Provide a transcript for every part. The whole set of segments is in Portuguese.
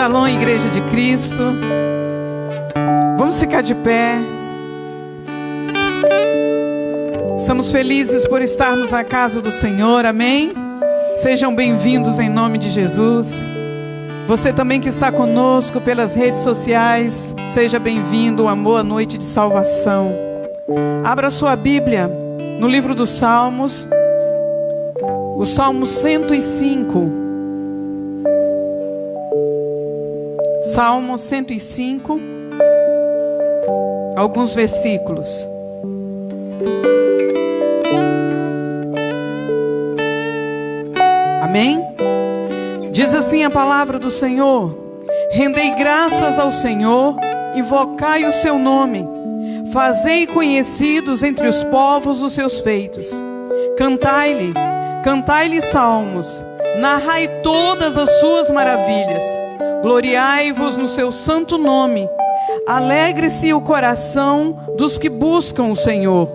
Shalom, Igreja de Cristo. Vamos ficar de pé. Estamos felizes por estarmos na casa do Senhor, amém? Sejam bem-vindos em nome de Jesus. Você também que está conosco pelas redes sociais, seja bem-vindo, uma boa noite de salvação. Abra sua Bíblia no livro dos Salmos, o Salmo 105. Salmo 105, alguns versículos. Amém? Diz assim a palavra do Senhor: rendei graças ao Senhor, invocai o seu nome, fazei conhecidos entre os povos os seus feitos. Cantai-lhe, cantai-lhe salmos, narrai todas as suas maravilhas. Gloriai-vos no seu santo nome. Alegre-se o coração dos que buscam o Senhor.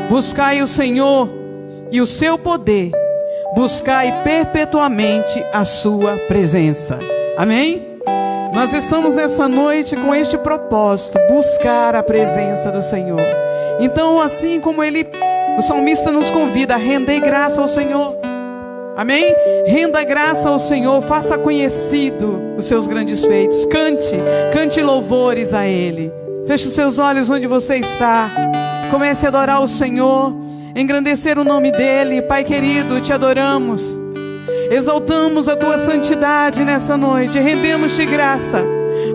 Buscai o Senhor e o seu poder. Buscai perpetuamente a sua presença. Amém? Nós estamos nessa noite com este propósito: buscar a presença do Senhor. Então, assim como o salmista nos convida a render graça ao Senhor. Amém? Renda graça ao Senhor, faça conhecido os seus grandes feitos. Cante louvores a Ele. Feche os seus olhos onde você está. Comece a adorar o Senhor, engrandecer o nome dEle. Pai querido, te adoramos. Exaltamos a Tua santidade nessa noite. Rendemos-te graça,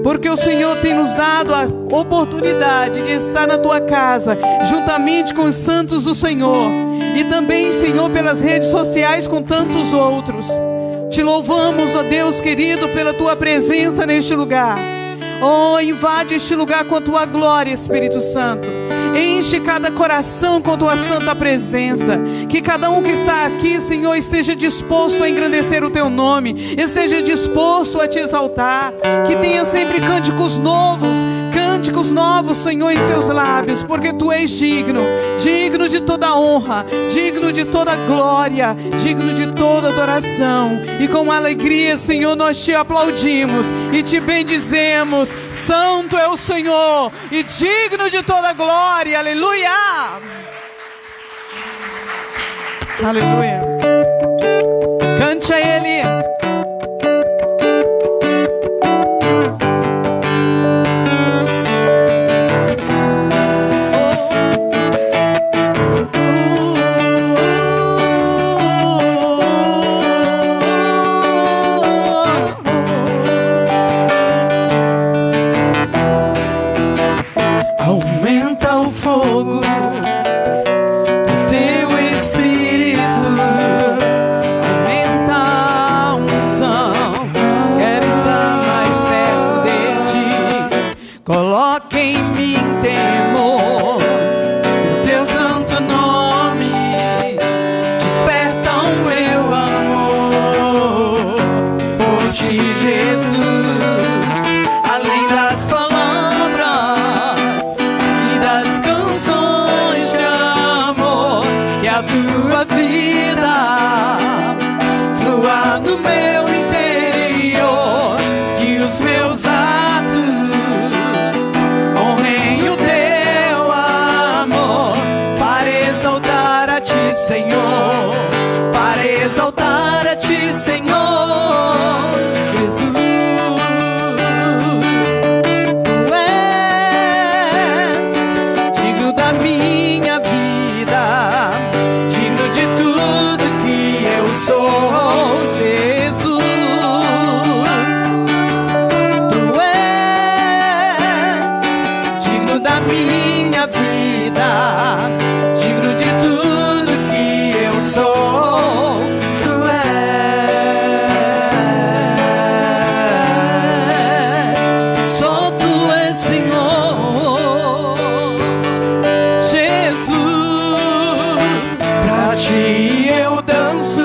porque o Senhor tem nos dado a oportunidade de estar na Tua casa, juntamente com os santos do Senhor. E também, Senhor, pelas redes sociais com tantos outros. Te louvamos, ó Deus querido, pela Tua presença neste lugar. Oh, invade este lugar com a Tua glória, Espírito Santo. Enche cada coração com a Tua santa presença. Que cada um que está aqui, Senhor, esteja disposto a engrandecer o Teu nome, esteja disposto a Te exaltar. Que tenha sempre cânticos novos, Senhor, em seus lábios, porque Tu és digno, digno de toda honra, digno de toda glória, digno de toda adoração. E com alegria, Senhor, nós Te aplaudimos e Te bendizemos. Santo é o Senhor e digno de toda glória. Aleluia! Aleluia! Cante a Ele. Eu danço.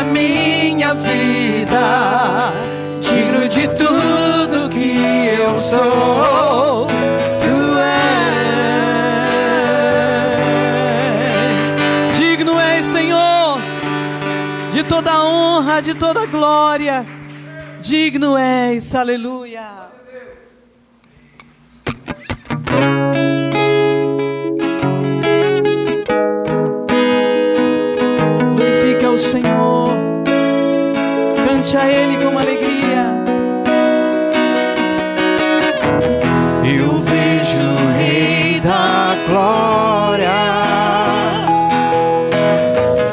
da minha vida, digno de tudo que eu sou. Tu és. Digno és, Senhor, de toda honra, de toda glória. Digno és, aleluia. Glorifique ao Senhor, cante a Ele com alegria. Eu vejo o Rei da Glória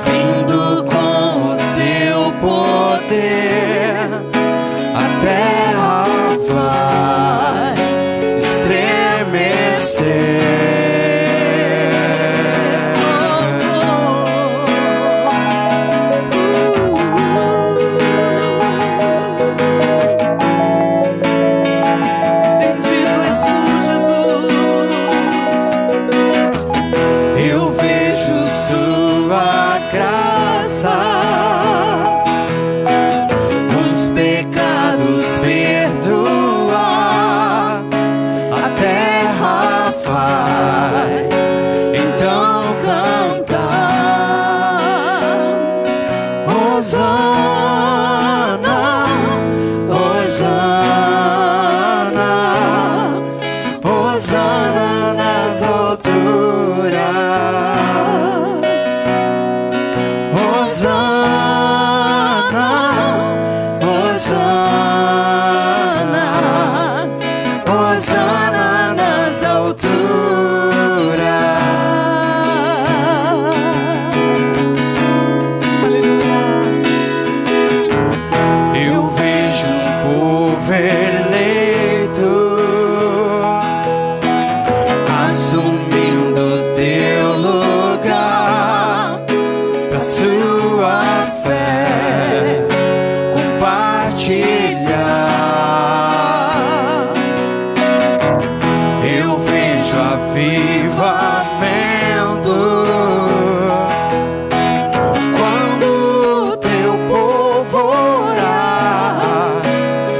vindo com o seu poder. A terra vai estremecer. Bendito és tu, Jesus. Eu vejo sua graça, os pecados perdoar. A terra vai então cantar. Hosana, Hosana, Hosana nas alturas. Hosana, Hosana, Hosana nas alturas. Eu vejo um povo eleito assumindo teu lugar, pra sua fé compartilhar. Eu vejo avivamento quando o teu povo orar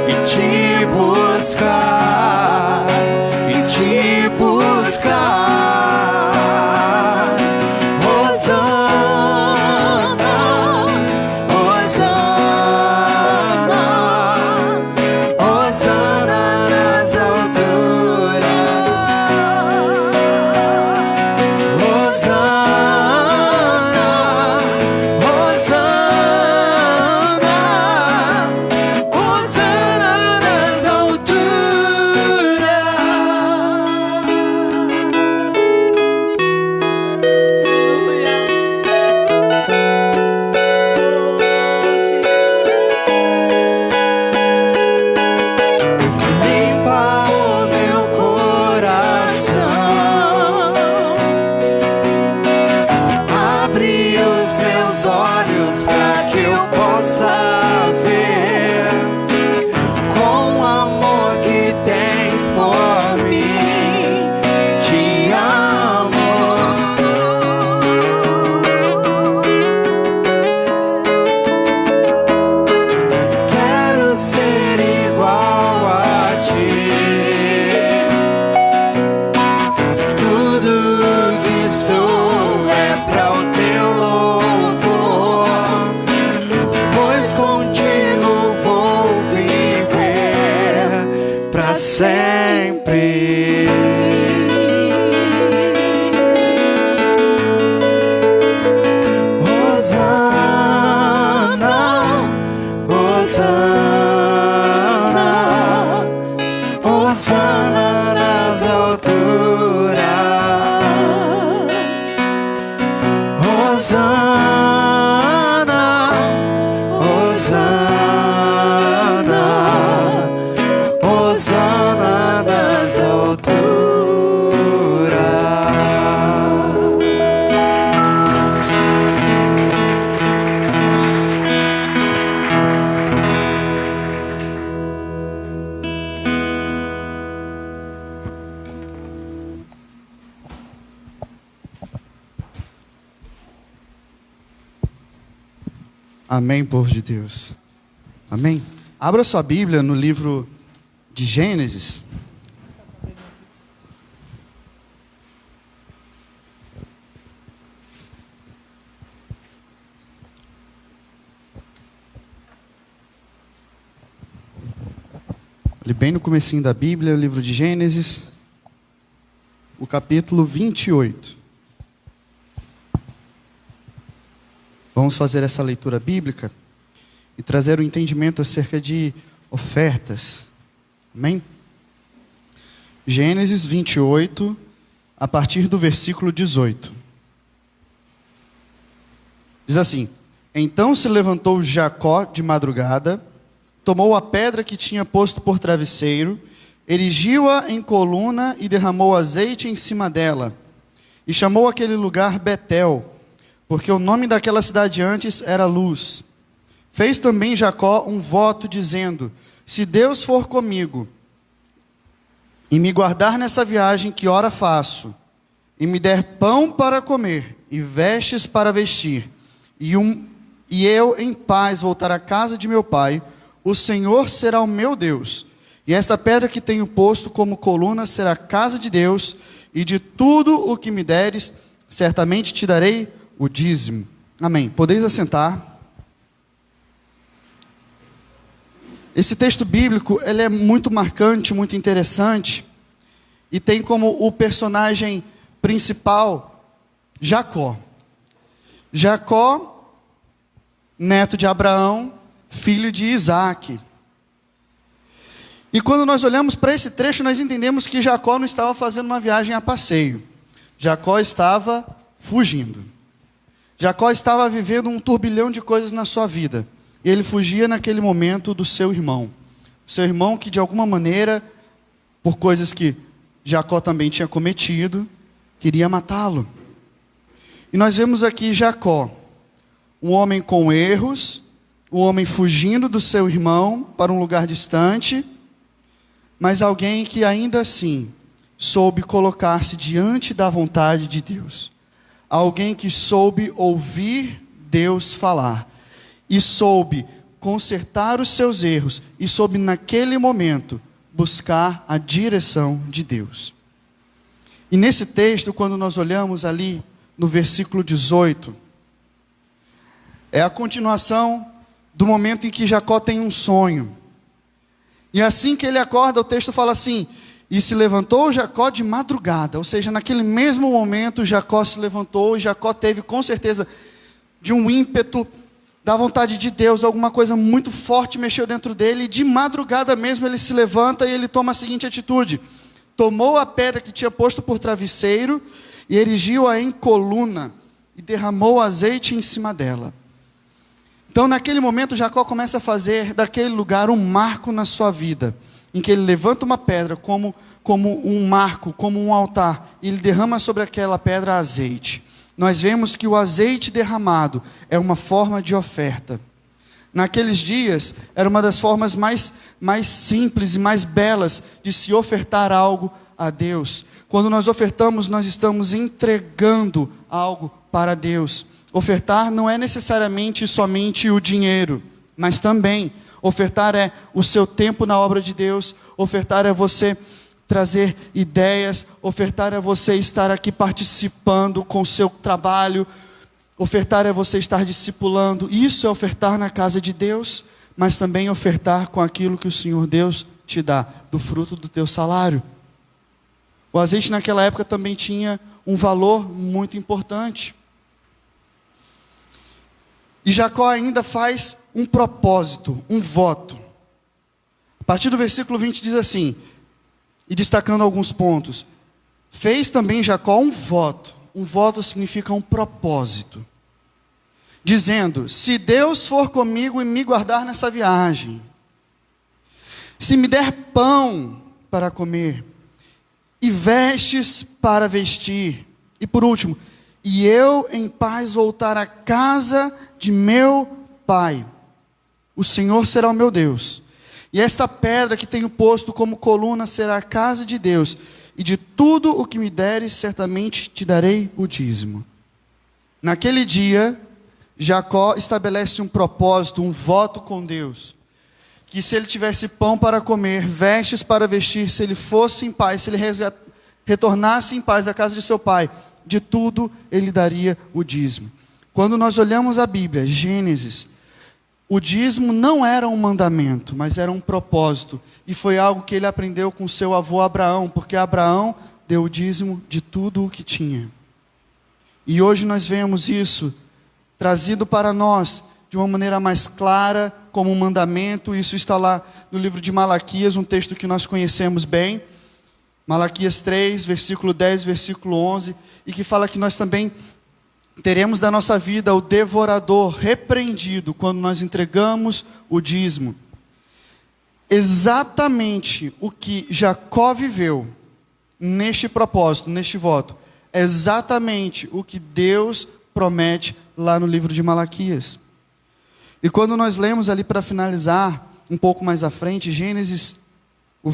e te buscar, e te buscar. Hosana, Hosana, Hosana nas alturas. Hosana, Hosana, Hosana nas alturas. Limpa o meu coração, abre os meus olhos para que eu possa ver com o amor que tens por mim. Te amo. Quero ser igual a ti. Tudo que sou é pra o teu louvor, pois contigo vou viver pra sempre. Hosana, Hosana, Hosana nas alturas. Hosana, Hosana, Hosana nas alturas. Amém, povo de Deus. Amém. Abra sua Bíblia no livro de Gênesis. Ali bem no comecinho da Bíblia, o livro de Gênesis, o capítulo 28. Vamos fazer essa leitura bíblica e trazer um entendimento acerca de ofertas. Amém? Gênesis 28, a partir do versículo 18. Diz assim: Então se levantou Jacó de madrugada, tomou a pedra que tinha posto por travesseiro, erigiu-a em coluna e derramou azeite em cima dela. E chamou aquele lugar Betel, porque o nome daquela cidade antes era Luz. Fez também Jacó um voto, dizendo: Se Deus for comigo, e me guardar nessa viagem que ora faço, e me der pão para comer, e vestes para vestir, e eu em paz voltar à casa de meu pai, o Senhor será o meu Deus, e esta pedra que tenho posto como coluna será a casa de Deus, e de tudo o que me deres, certamente te darei o dízimo. Amém. Podeis assentar. Esse texto bíblico, ele é muito marcante, muito interessante, e tem como o personagem principal Jacó. Jacó, neto de Abraão, filho de Isaac. E quando nós olhamos para esse trecho, nós entendemos que Jacó não estava fazendo uma viagem a passeio. Jacó estava fugindo. Jacó estava vivendo um turbilhão de coisas na sua vida. E ele fugia naquele momento do seu irmão. Seu irmão que de alguma maneira, por coisas que Jacó também tinha cometido, queria matá-lo. E nós vemos aqui Jacó, um homem com erros, um homem fugindo do seu irmão para um lugar distante, mas alguém que ainda assim soube colocar-se diante da vontade de Deus. Alguém que soube ouvir Deus falar, e soube consertar os seus erros, e soube naquele momento buscar a direção de Deus. E nesse texto, quando nós olhamos ali no versículo 18, é a continuação do momento em que Jacó tem um sonho. E assim que ele acorda, o texto fala assim: E se levantou Jacó de madrugada. Ou seja, naquele mesmo momento Jacó se levantou, e Jacó teve com certeza de um ímpeto da vontade de Deus, alguma coisa muito forte mexeu dentro dele, e de madrugada mesmo ele se levanta e ele toma a seguinte atitude: tomou a pedra que tinha posto por travesseiro e erigiu-a em coluna e derramou azeite em cima dela. Então naquele momento Jacó começa a fazer daquele lugar um marco na sua vida, em que ele levanta uma pedra como um marco, como um altar, e ele derrama sobre aquela pedra azeite. Nós vemos que o azeite derramado é uma forma de oferta. Naqueles dias, era uma das formas mais simples e mais belas de se ofertar algo a Deus. Quando nós ofertamos, nós estamos entregando algo para Deus. Ofertar não é necessariamente somente o dinheiro, mas também ofertar é o seu tempo na obra de Deus. Ofertar é você trazer ideias. Ofertar é você estar aqui participando com o seu trabalho. Ofertar é você estar discipulando. Isso é ofertar na casa de Deus, mas também ofertar com aquilo que o Senhor Deus te dá, do fruto do teu salário. O azeite naquela época também tinha um valor muito importante. E Jacó ainda faz um propósito, um voto. A partir do versículo 20 diz assim, e destacando alguns pontos: fez também Jacó um voto. Um voto significa um propósito, dizendo: se Deus for comigo e me guardar nessa viagem, se me der pão para comer, e vestes para vestir, e por último, e eu em paz voltar à casa de meu pai, o Senhor será o meu Deus, e esta pedra que tenho posto como coluna será a casa de Deus, e de tudo o que me deres, certamente te darei o dízimo. Naquele dia, Jacó estabelece um propósito, um voto com Deus, que se ele tivesse pão para comer, vestes para vestir, se ele fosse em paz, se ele retornasse em paz à casa de seu pai, de tudo ele daria o dízimo. Quando nós olhamos a Bíblia, Gênesis, o dízimo não era um mandamento, mas era um propósito. E foi algo que ele aprendeu com seu avô Abraão, porque Abraão deu o dízimo de tudo o que tinha. E hoje nós vemos isso trazido para nós de uma maneira mais clara, como um mandamento. Isso está lá no livro de Malaquias, um texto que nós conhecemos bem. Malaquias 3, versículo 10, versículo 11, e que fala que nós também teremos da nossa vida o devorador repreendido quando nós entregamos o dízimo. Exatamente o que Jacó viveu neste propósito, neste voto, é exatamente o que Deus promete lá no livro de Malaquias. E quando nós lemos ali para finalizar, um pouco mais à frente, Gênesis, o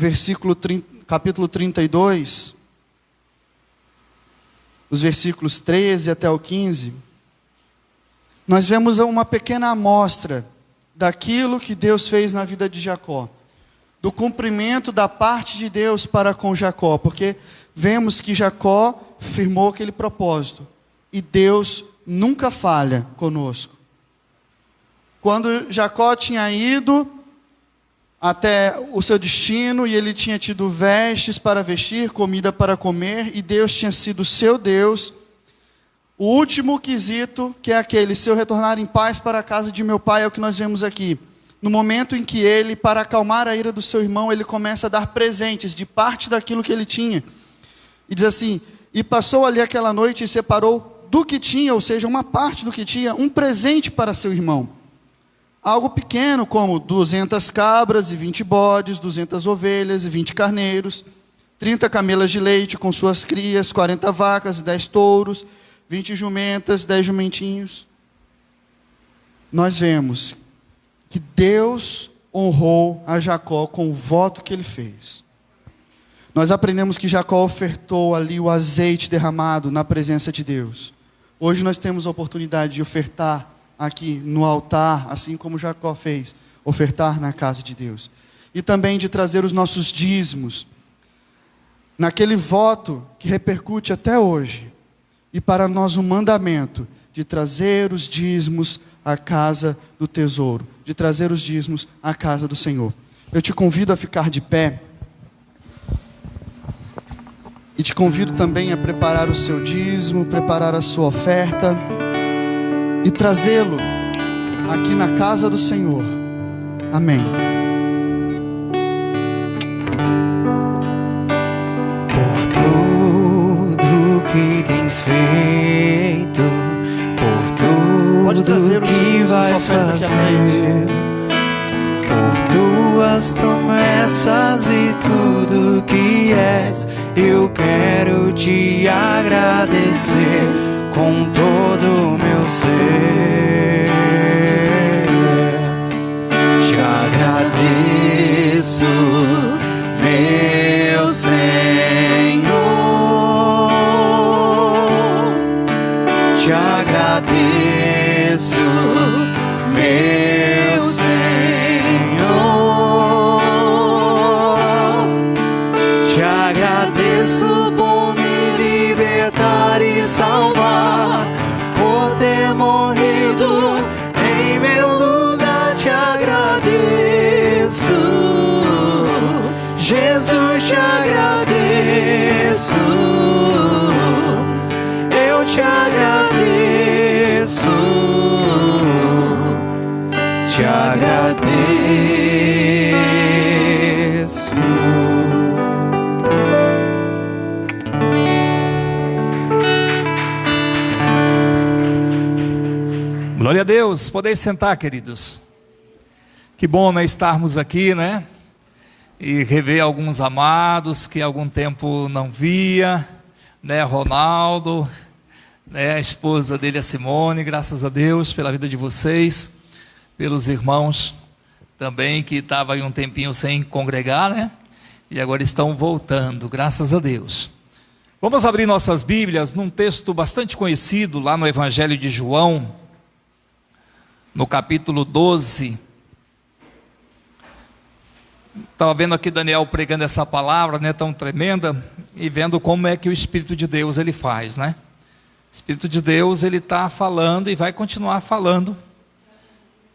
capítulo 32, os versículos 13 até o 15, nós vemos uma pequena amostra daquilo que Deus fez na vida de Jacó, do cumprimento da parte de Deus para com Jacó, porque vemos que Jacó firmou aquele propósito, e Deus nunca falha conosco. Quando Jacó tinha ido até o seu destino, e ele tinha tido vestes para vestir, comida para comer, e Deus tinha sido seu Deus, o último quesito, que é aquele, se eu retornar em paz para a casa de meu pai, é o que nós vemos aqui. No momento em que ele, para acalmar a ira do seu irmão, ele começa a dar presentes de parte daquilo que ele tinha. E diz assim, e passou ali aquela noite e separou do que tinha, ou seja, uma parte do que tinha, um presente para seu irmão. Algo pequeno, como 200 cabras e 20 bodes, 200 ovelhas e 20 carneiros, 30 camelas de leite com suas crias, 40 vacas e 10 touros, 20 jumentas, 10 jumentinhos. Nós vemos que Deus honrou a Jacó com o voto que ele fez. Nós aprendemos que Jacó ofertou ali o azeite derramado na presença de Deus. Hoje nós temos a oportunidade de ofertar aqui no altar, assim como Jacó fez, ofertar na casa de Deus. E também de trazer os nossos dízimos, naquele voto que repercute até hoje. E para nós um mandamento de trazer os dízimos à casa do tesouro, de trazer os dízimos à casa do Senhor. Eu te convido a ficar de pé. E te convido também a preparar o seu dízimo, preparar a sua oferta e trazê-lo aqui na casa do Senhor. Amém. Por tudo que tens feito, por tudo que vais fazer, por tuas promessas e tudo que és, eu quero te agradecer com todo o meu ser. Te agradeço, meu Senhor. Te agradeço, meu Senhor. Te agradeço por me libertar e salvar, por ter morrido em meu lugar. Te agradeço, Jesus, te agradeço. Eu te agradeço, te agradeço. Glória a Deus. Podeis sentar, queridos. Que bom, né, estarmos aqui, né? E rever alguns amados que há algum tempo não via, né? Ronaldo, né? A esposa dele, a Simone. Graças a Deus pela vida de vocês, pelos irmãos também que estavam aí um tempinho sem congregar, né? E agora estão voltando, graças a Deus. Vamos abrir nossas Bíblias num texto bastante conhecido lá no Evangelho de João, no capítulo 12. Estava vendo aqui Daniel pregando essa palavra, né, tão tremenda, e vendo como é que o Espírito de Deus ele faz, né? O Espírito de Deus ele está falando e vai continuar falando,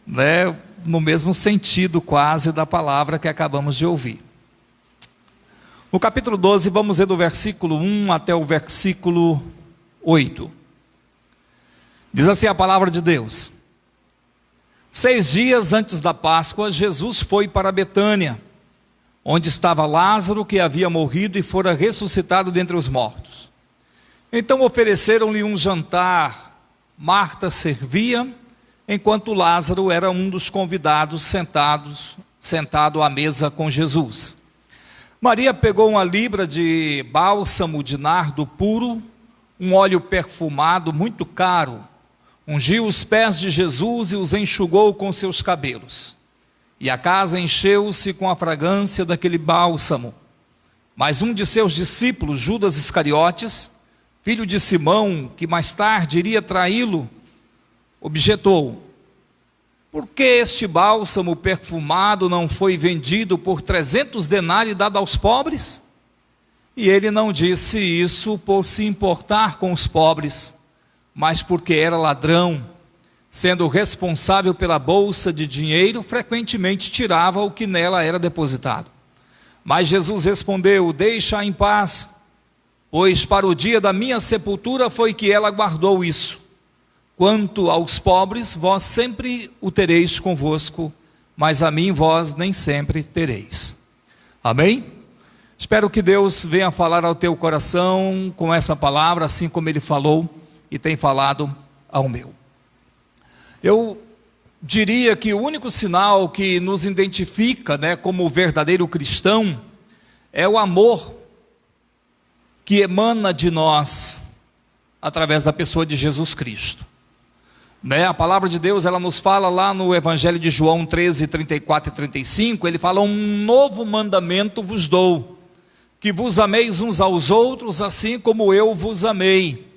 né, no mesmo sentido quase da palavra que acabamos de ouvir. No capítulo 12, vamos ler do versículo 1 até o versículo 8. Diz assim a palavra de Deus: 6 dias antes da Páscoa, Jesus foi para Betânia, onde estava Lázaro, que havia morrido e fora ressuscitado dentre os mortos. Então ofereceram-lhe um jantar. Marta servia, enquanto Lázaro era um dos convidados sentado à mesa com Jesus. Maria pegou uma libra de bálsamo de nardo puro, um óleo perfumado muito caro, ungiu os pés de Jesus e os enxugou com seus cabelos. E a casa encheu-se com a fragrância daquele bálsamo. Mas um de seus discípulos, Judas Iscariotes, filho de Simão, que mais tarde iria traí-lo, objetou: por que este bálsamo perfumado não foi vendido por 300 denários e dado aos pobres? E ele não disse isso por se importar com os pobres, mas porque era ladrão. Sendo responsável pela bolsa de dinheiro, frequentemente tirava o que nela era depositado. Mas Jesus respondeu: deixa-a em paz, pois para o dia da minha sepultura foi que ela guardou isso. Quanto aos pobres, vós sempre o tereis convosco, mas a mim vós nem sempre tereis. Amém? Espero que Deus venha falar ao teu coração com essa palavra, assim como Ele falou e tem falado ao meu. Eu diria que o único sinal que nos identifica, né, como verdadeiro cristão é o amor que emana de nós através da pessoa de Jesus Cristo. Né? A palavra de Deus ela nos fala lá no Evangelho de João 13, 34 e 35, ele fala: um novo mandamento vos dou, que vos ameis uns aos outros assim como eu vos amei.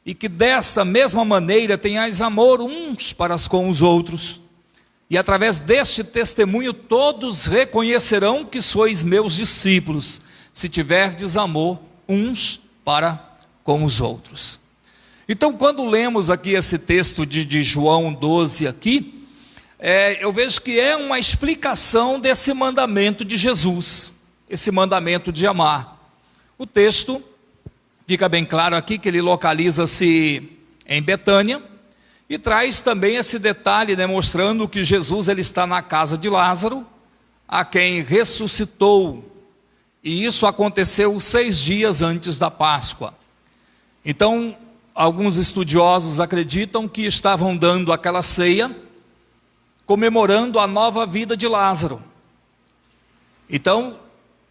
E que desta mesma maneira tenhais amor uns para com os outros. E através deste testemunho todos reconhecerão que sois meus discípulos, se tiverdes amor uns para com os outros. Então, quando lemos aqui esse texto de João 12 aqui, eu vejo que é uma explicação desse mandamento de Jesus, esse mandamento de amar. O texto fica bem claro aqui que ele localiza-se em Betânia e traz também esse detalhe, demonstrando que Jesus ele está na casa de Lázaro, a quem ressuscitou. E isso aconteceu 6 dias antes da Páscoa. Então, alguns estudiosos acreditam que estavam dando aquela ceia, comemorando a nova vida de Lázaro. Então,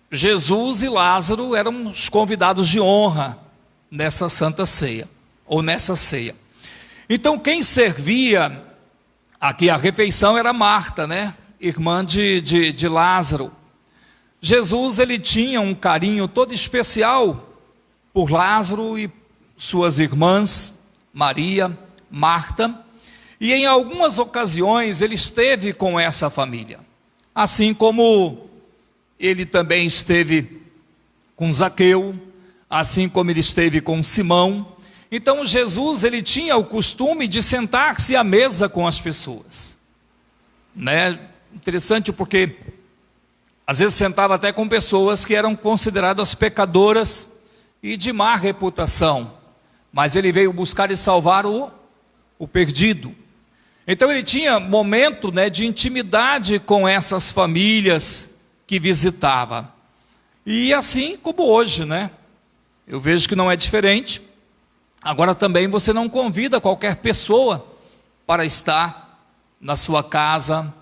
Jesus e Lázaro eram os convidados de honra nessa santa ceia, ou nessa ceia. Então quem servia aqui a refeição era Marta, né? Irmã de Lázaro. Jesus ele tinha um carinho todo especial por Lázaro e suas irmãs, Maria, Marta, e em algumas ocasiões ele esteve com essa família, assim como ele também esteve com Zaqueu, assim como ele esteve com Simão. Então Jesus ele tinha o costume de sentar-se à mesa com as pessoas, né? Interessante porque às vezes sentava até com pessoas que eram consideradas pecadoras e de má reputação, mas ele veio buscar e salvar o perdido. Então ele tinha momento, né, de intimidade com essas famílias que visitava. E assim como hoje, né? Eu vejo que não é diferente. Agora também você não convida qualquer pessoa para estar na sua casa,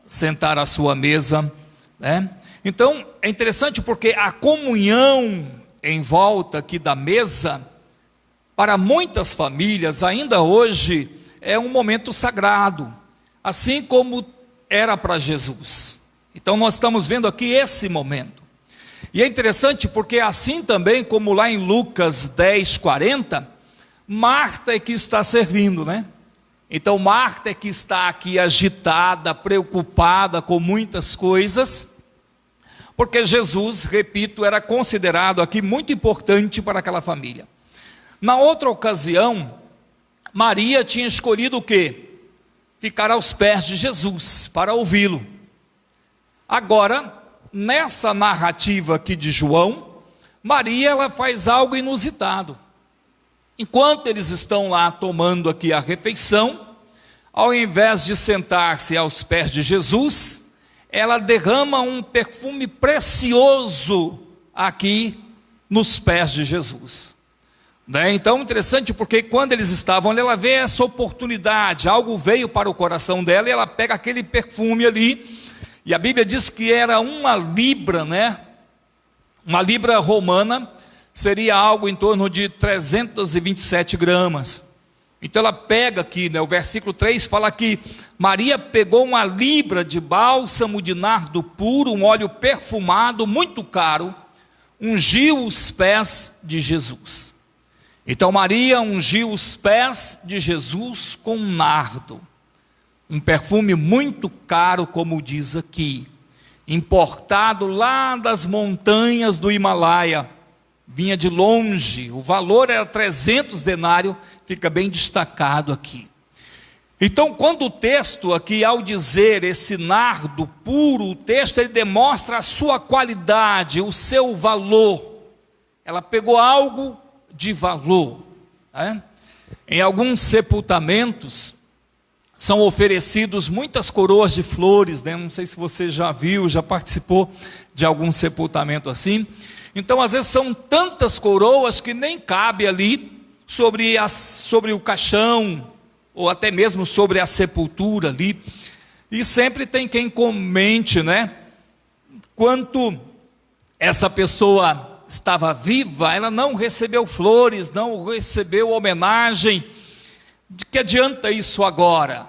sentar à sua mesa, né? Então é interessante porque a comunhão em volta aqui da mesa, para muitas famílias ainda hoje é um momento sagrado, assim como era para Jesus. Então nós estamos vendo aqui esse momento. E é interessante porque assim também como lá em Lucas 10, 40, Marta é que está servindo, né? Então Marta é que está aqui agitada, preocupada com muitas coisas, porque Jesus, repito, era considerado aqui muito importante para aquela família. Na outra ocasião, Maria tinha escolhido o quê? Ficar aos pés de Jesus, para ouvi-lo. Agora, nessa narrativa aqui de João, Maria, ela faz algo inusitado. Enquanto eles estão lá tomando aqui a refeição, ao invés de sentar-se aos pés de Jesus, ela derrama um perfume precioso aqui nos pés de Jesus. Então, interessante, porque quando eles estavam ali, ela vê essa oportunidade, algo veio para o coração dela, e ela pega aquele perfume ali, e a Bíblia diz que era uma libra, né? Uma libra romana seria algo em torno de 327 gramas. Então ela pega aqui, né, o versículo 3 fala que Maria pegou uma libra de bálsamo de nardo puro, um óleo perfumado, muito caro, ungiu os pés de Jesus. Então Maria ungiu os pés de Jesus com nardo, um perfume muito caro, como diz aqui, importado lá das montanhas do Himalaia, vinha de longe, o valor era 300 denários, fica bem destacado aqui. Então, quando o texto aqui, ao dizer esse nardo puro, o texto ele demonstra a sua qualidade, o seu valor. Ela pegou algo de valor, né? Em alguns sepultamentos são oferecidos muitas coroas de flores, né? Não sei se você já viu, já participou de algum sepultamento assim. Então, às vezes são tantas coroas que nem cabe ali sobre o caixão, ou até mesmo sobre a sepultura ali. E sempre tem quem comente, né? Quanto essa pessoa estava viva, ela não recebeu flores, não recebeu homenagem. De que adianta isso agora?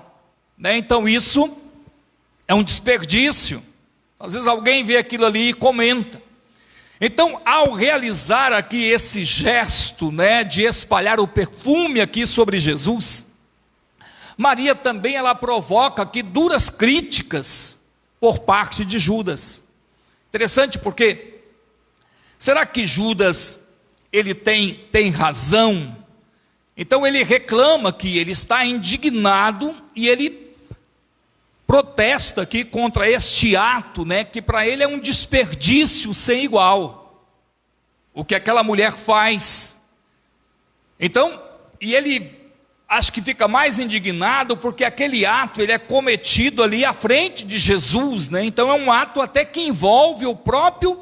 Né? Então isso é um desperdício. Às vezes alguém vê aquilo ali e comenta. Então, ao realizar aqui esse gesto, né, de espalhar o perfume aqui sobre Jesus, Maria também ela provoca aqui duras críticas por parte de Judas. Interessante porque, será que Judas ele tem razão? Então ele reclama que ele está indignado e ele protesta aqui contra este ato, né, que para ele é um desperdício sem igual, o que aquela mulher faz. Então, e ele acho que fica mais indignado porque aquele ato ele é cometido ali à frente de Jesus, né? Então é um ato até que envolve o próprio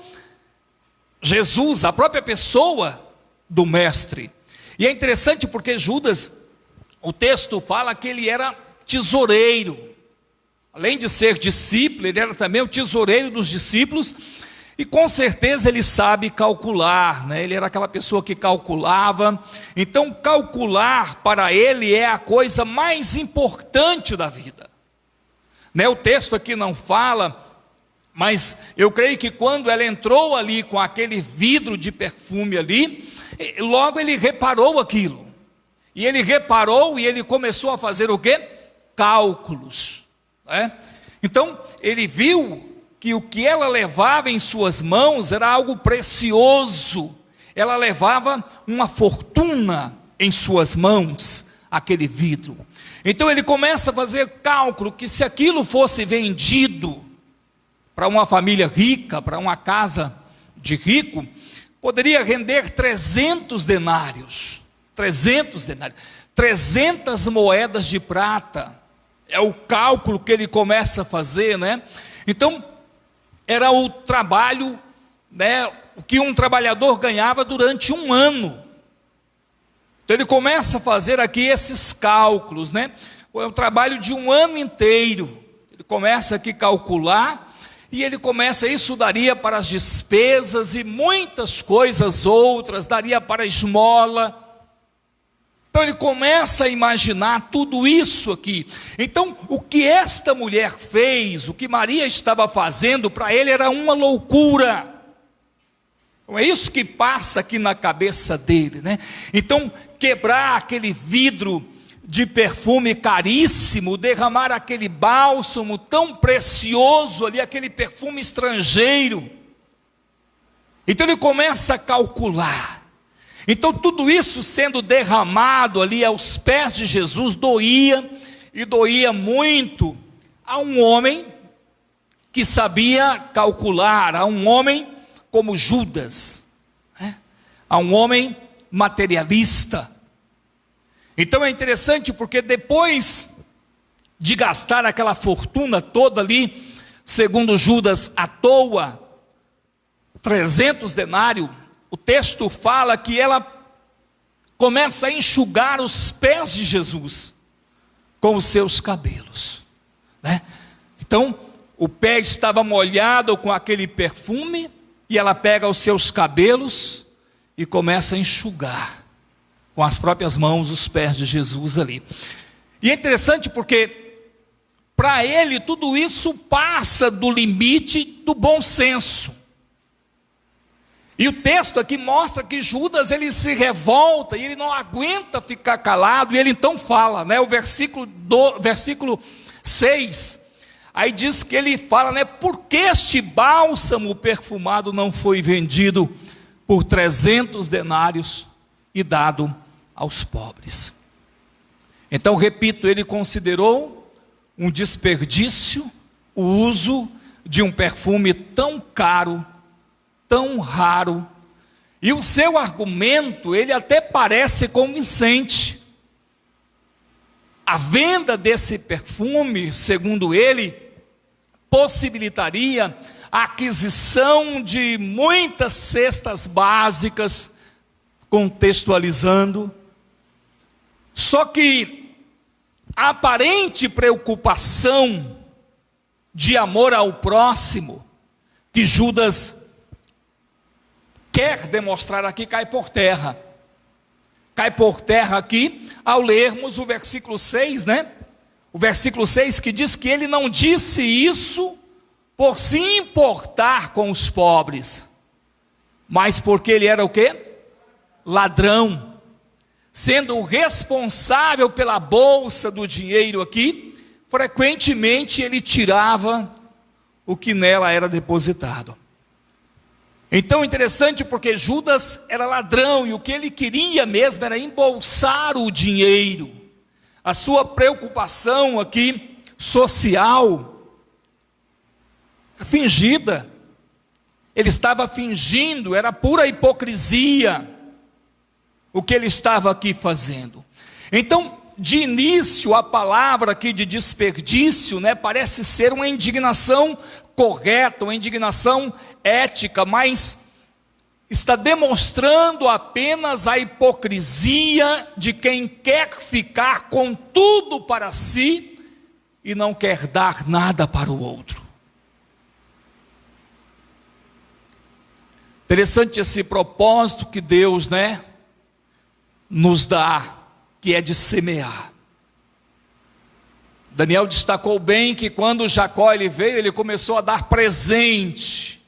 Jesus, a própria pessoa do mestre. E é interessante porque Judas, o texto fala que ele era tesoureiro. Além de ser discípulo, ele era também o tesoureiro dos discípulos, e com certeza ele sabe calcular, né? Ele era aquela pessoa que calculava. Então calcular para ele é a coisa mais importante da vida, né? O texto aqui não fala, mas eu creio que quando ela entrou ali com aquele vidro de perfume ali, logo ele reparou aquilo, e ele reparou e ele começou a fazer o quê? Cálculos. Então ele viu que o que ela levava em suas mãos era algo precioso, ela levava uma fortuna em suas mãos, aquele vidro. Então ele começa a fazer cálculo que se aquilo fosse vendido para uma família rica, para uma casa de rico, poderia render 300 denários, 300 moedas de prata. É o cálculo que ele começa a fazer, né? Então, era o trabalho, né, o que um trabalhador ganhava durante um ano. Então, ele começa a fazer aqui esses cálculos, né? É o trabalho de um ano inteiro. Ele começa aqui a calcular, e ele começa, isso daria para as despesas e muitas coisas outras, daria para a esmola. Então ele começa a imaginar tudo isso aqui. Então o que esta mulher fez, o que Maria estava fazendo, para ele era uma loucura. Então é isso que passa aqui na cabeça dele, né? Então quebrar aquele vidro de perfume caríssimo, derramar aquele bálsamo tão precioso ali, aquele perfume estrangeiro. Então ele começa a calcular. Então tudo isso sendo derramado ali aos pés de Jesus doía, e doía muito a um homem que sabia calcular, a um homem como Judas, né? A um homem materialista. Então é interessante porque depois de gastar aquela fortuna toda ali, segundo Judas, à toa, 300 denários, o texto fala que ela começa a enxugar os pés de Jesus com os seus cabelos, né? Então, o pé estava molhado com aquele perfume, e ela pega os seus cabelos e começa a enxugar com as próprias mãos os pés de Jesus ali. E é interessante porque para ele tudo isso passa do limite do bom senso. E o texto aqui mostra que Judas ele se revolta e ele não aguenta ficar calado, e ele então fala, né, o versículo 6, aí diz que ele fala, né, por que este bálsamo perfumado não foi vendido por 300 denários e dado aos pobres? Então, repito, ele considerou um desperdício o uso de um perfume tão caro, tão raro, e o seu argumento, ele até parece convincente. A venda desse perfume, segundo ele, possibilitaria a aquisição de muitas cestas básicas, contextualizando. Só que a aparente preocupação de amor ao próximo, que Judas quer demonstrar aqui, cai por terra. Cai por terra aqui, ao lermos o versículo 6, né? O versículo 6 que diz que ele não disse isso por se importar com os pobres, mas porque ele era o quê? Ladrão. Sendo o responsável pela bolsa do dinheiro aqui, frequentemente ele tirava o que nela era depositado. Então interessante porque Judas era ladrão, e o que ele queria mesmo era embolsar o dinheiro. A sua preocupação aqui, social, fingida. Ele estava fingindo, era pura hipocrisia o que ele estava aqui fazendo. Então, de início, a palavra aqui de desperdício, né, parece ser uma indignação correta, uma indignação ética, mas está demonstrando apenas a hipocrisia de quem quer ficar com tudo para si e não quer dar nada para o outro. Interessante esse propósito que Deus, né, nos dá, que é de semear. Daniel destacou bem que quando Jacó ele veio, ele começou a dar presente,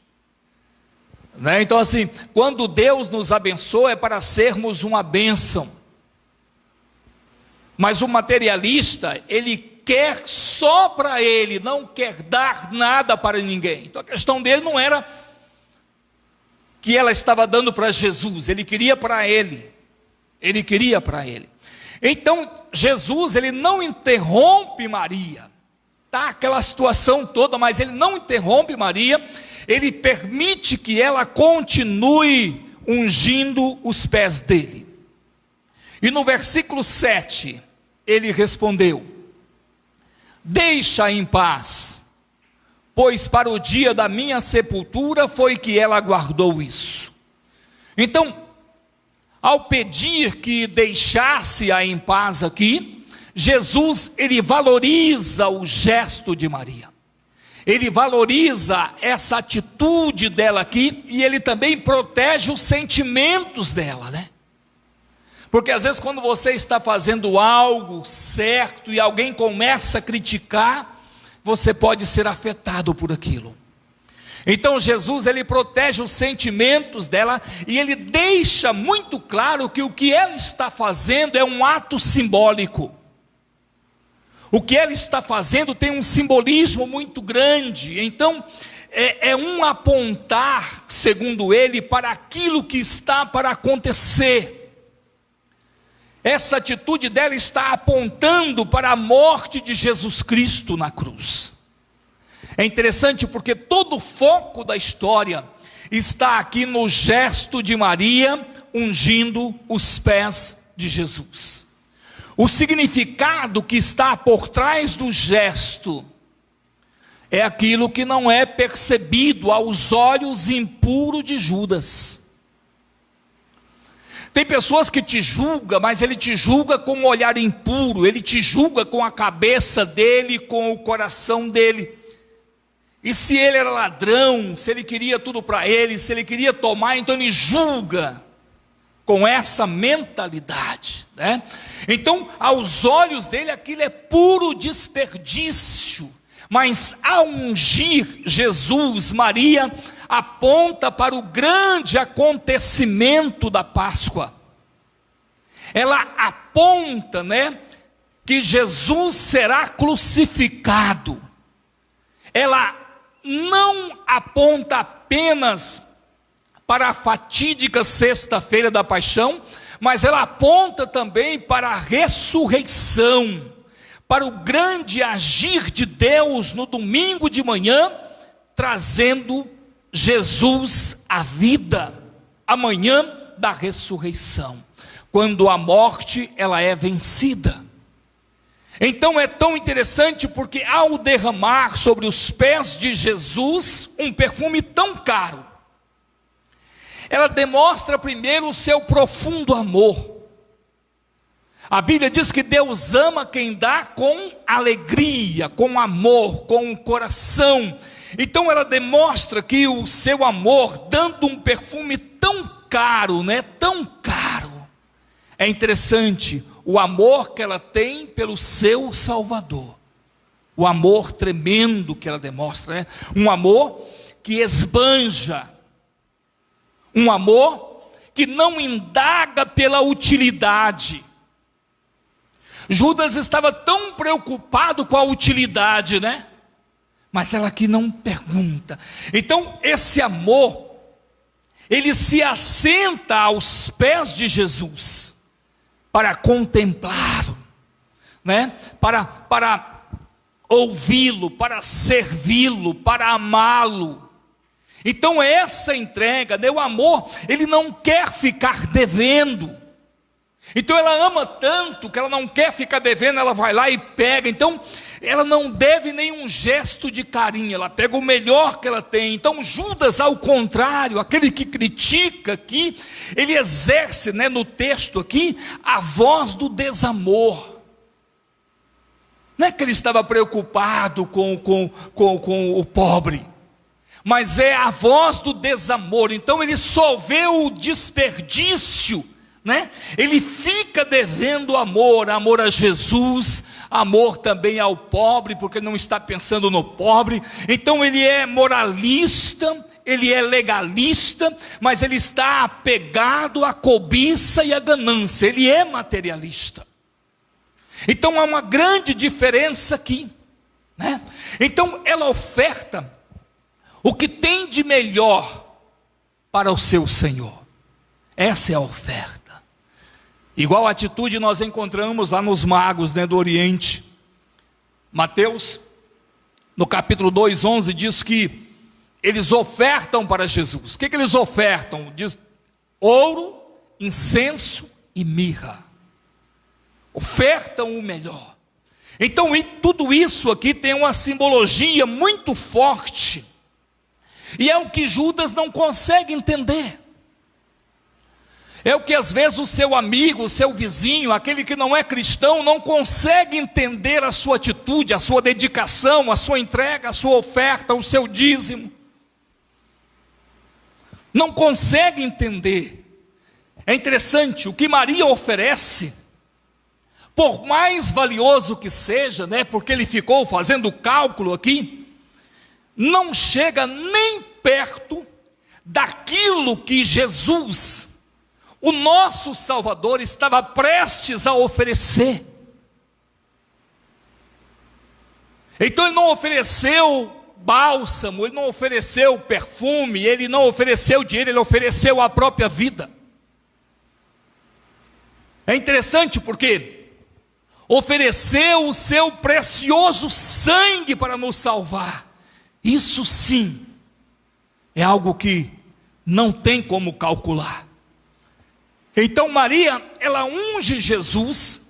né? Então assim, quando Deus nos abençoa é para sermos uma bênção. Mas o materialista, ele quer só para ele, não quer dar nada para ninguém. Então a questão dele não era que ela estava dando para Jesus, ele queria para ele. Ele queria para ele. Então, Jesus, ele não interrompe Maria. Tá aquela situação toda, mas ele não interrompe Maria. Ele permite que ela continue ungindo os pés dele. E no versículo 7, ele respondeu: deixa em paz, pois para o dia da minha sepultura foi que ela guardou isso. Então, ao pedir que deixasse-a em paz aqui, Jesus, ele valoriza o gesto de Maria. Ele valoriza essa atitude dela aqui, e ele também protege os sentimentos dela, né? Porque às vezes quando você está fazendo algo certo e alguém começa a criticar, você pode ser afetado por aquilo. Então Jesus, ele protege os sentimentos dela, e ele deixa muito claro que o que ela está fazendo é um ato simbólico. O que ela está fazendo tem um simbolismo muito grande. Então, é um apontar, segundo ele, para aquilo que está para acontecer. Essa atitude dela está apontando para a morte de Jesus Cristo na cruz. É interessante porque todo o foco da história está aqui no gesto de Maria ungindo os pés de Jesus. O significado que está por trás do gesto é aquilo que não é percebido aos olhos impuros de Judas. Tem pessoas que te julgam, mas ele te julga com um olhar impuro, ele te julga com a cabeça dele, com o coração dele. E se ele era ladrão, se ele queria tudo para ele, se ele queria tomar, então ele julga com essa mentalidade, né? Então, aos olhos dele, aquilo é puro desperdício. Mas ao ungir Jesus, Maria aponta para o grande acontecimento da Páscoa. Ela aponta, né, que Jesus será crucificado. Ela não aponta apenas para a fatídica sexta-feira da paixão, mas ela aponta também para a ressurreição, para o grande agir de Deus no domingo de manhã, trazendo Jesus à vida, amanhã da ressurreição, quando a morte ela é vencida. Então é tão interessante porque ao derramar sobre os pés de Jesus um perfume tão caro, ela demonstra primeiro o seu profundo amor. A Bíblia diz que Deus ama quem dá com alegria, com amor, com o coração. Então ela demonstra que o seu amor, dando um perfume tão caro, né, tão caro. É interessante o amor que ela tem pelo seu Salvador. O amor tremendo que ela demonstra, né? Um amor que esbanja. Um amor que não indaga pela utilidade. Judas estava tão preocupado com a utilidade, né? Mas ela aqui não pergunta. Então esse amor, ele se assenta aos pés de Jesus, para contemplá-lo, né? Para ouvi-lo, para servi-lo, para amá-lo. Então essa entrega, né? O amor, ele não quer ficar devendo. Então ela ama tanto que ela não quer ficar devendo, ela vai lá e pega. Então ela não deve nenhum gesto de carinho, ela pega o melhor que ela tem. Então Judas, ao contrário, aquele que critica aqui, ele exerce, né, no texto aqui, a voz do desamor. Não é que ele estava preocupado com o pobre, mas é a voz do desamor. Então ele só vê o desperdício, né? Ele fica devendo amor a Jesus, amor também ao pobre, porque não está pensando no pobre. Então ele é moralista, ele é legalista, mas ele está apegado à cobiça e à ganância, ele é materialista. Então há uma grande diferença aqui, né? Então ela oferta o que tem de melhor para o seu Senhor. Essa é a oferta. Igual atitude nós encontramos lá nos magos, né, do Oriente. Mateus, no capítulo 2:11, diz que eles ofertam para Jesus. O que eles ofertam? Diz ouro, incenso e mirra. Ofertam o melhor. Então, e tudo isso aqui tem uma simbologia muito forte. E é o que Judas não consegue entender. É o que às vezes o seu amigo, o seu vizinho, aquele que não é cristão, não consegue entender a sua atitude, a sua dedicação, a sua entrega, a sua oferta, o seu dízimo. Não consegue entender. É interessante, o que Maria oferece, por mais valioso que seja, né, porque ele ficou fazendo o cálculo aqui, não chega nem perto daquilo que Jesus, o nosso Salvador, estava prestes a oferecer. Então ele não ofereceu bálsamo, ele não ofereceu perfume, ele não ofereceu dinheiro, ele ofereceu a própria vida. É interessante porque ofereceu o seu precioso sangue para nos salvar. Isso sim é algo que não tem como calcular. Então Maria, ela unge Jesus,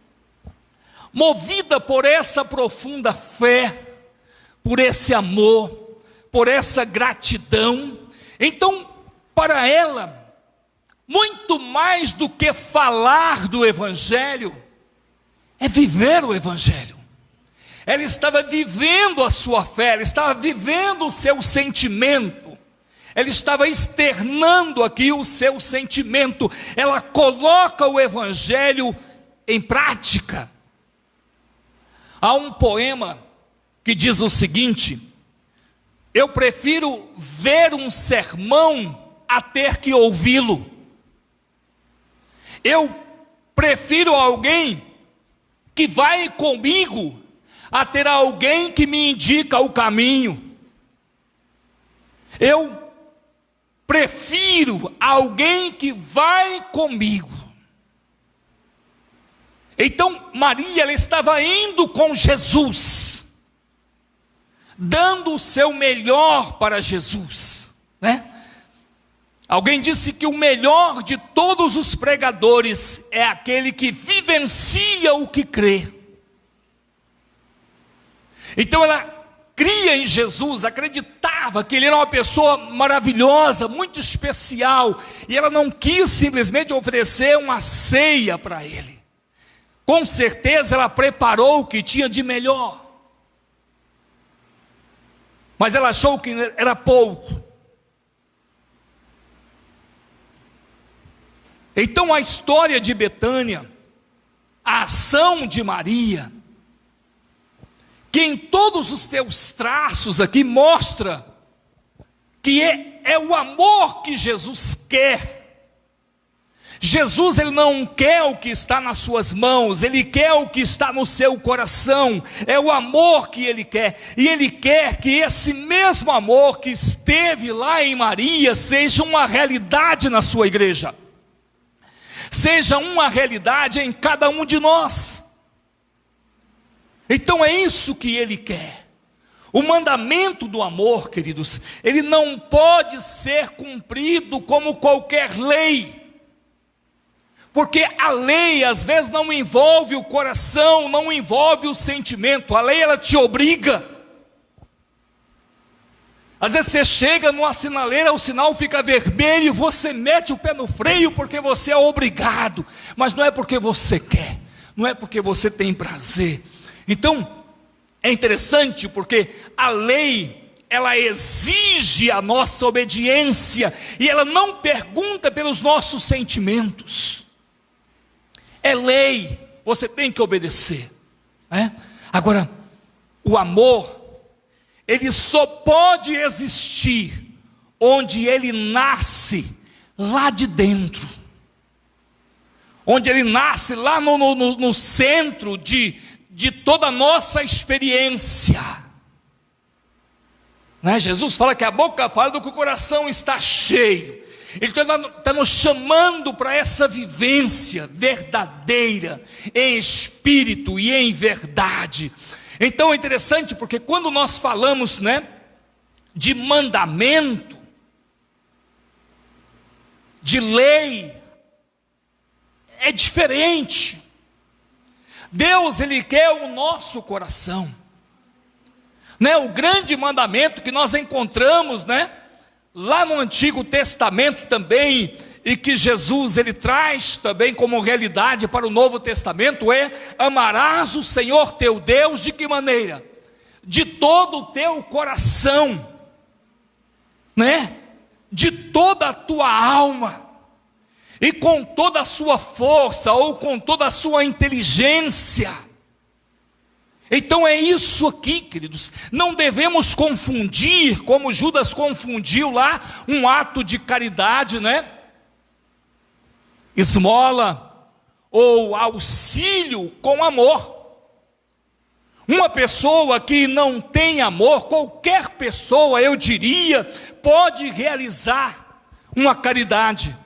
movida por essa profunda fé, por esse amor, por essa gratidão. Então, para ela, muito mais do que falar do Evangelho, é viver o Evangelho. Ela estava vivendo a sua fé, ela estava vivendo o seu sentimento, ela estava externando aqui o seu sentimento, ela coloca o Evangelho em prática. Há um poema que diz o seguinte: eu prefiro ver um sermão a ter que ouvi-lo. Eu prefiro alguém que vai comigo a ter alguém que me indica o caminho. Eu prefiro alguém que vai comigo. Então Maria, ela estava indo com Jesus, dando o seu melhor para Jesus, né? Alguém disse que o melhor de todos os pregadores é aquele que vivencia o que crê. Então ela cria em Jesus, acreditava que ele era uma pessoa maravilhosa, muito especial, e ela não quis simplesmente oferecer uma ceia para ele. Com certeza ela preparou o que tinha de melhor, mas ela achou que era pouco. Então a história de Betânia, a ação de Maria, que em todos os teus traços aqui mostra que é o amor que Jesus quer. Jesus, ele não quer o que está nas suas mãos, ele quer o que está no seu coração, é o amor que ele quer, e ele quer que esse mesmo amor que esteve lá em Maria, seja uma realidade na sua igreja, seja uma realidade em cada um de nós. Então é isso que ele quer. O mandamento do amor, queridos, ele não pode ser cumprido como qualquer lei, porque a lei às vezes não envolve o coração, não envolve o sentimento. A lei, ela te obriga. Às vezes você chega numa sinaleira, o sinal fica vermelho e você mete o pé no freio porque você é obrigado, mas não é porque você quer, não é porque você tem prazer. Então é interessante porque a lei, ela exige a nossa obediência, e ela não pergunta pelos nossos sentimentos. É lei, você tem que obedecer, né? Agora, o amor, ele só pode existir onde ele nasce lá de dentro, onde ele nasce lá no centro de toda a nossa experiência, né? Jesus fala que a boca fala do que o coração está cheio. Ele está nos chamando para essa vivência verdadeira, em espírito e em verdade. Então é interessante porque quando nós falamos, né, de mandamento, de lei, é diferente. Deus, ele quer o nosso coração, né? O grande mandamento que nós encontramos, né, lá no Antigo Testamento também, e que Jesus, ele traz também como realidade para o Novo Testamento, é: amarás o Senhor teu Deus de que maneira? De todo o teu coração, né? De toda a tua alma, e com toda a sua força, ou com toda a sua inteligência. Então é isso aqui, queridos. Não devemos confundir, como Judas confundiu lá, um ato de caridade, né? Esmola ou auxílio com amor. Uma pessoa que não tem amor, qualquer pessoa, eu diria, pode realizar uma caridade,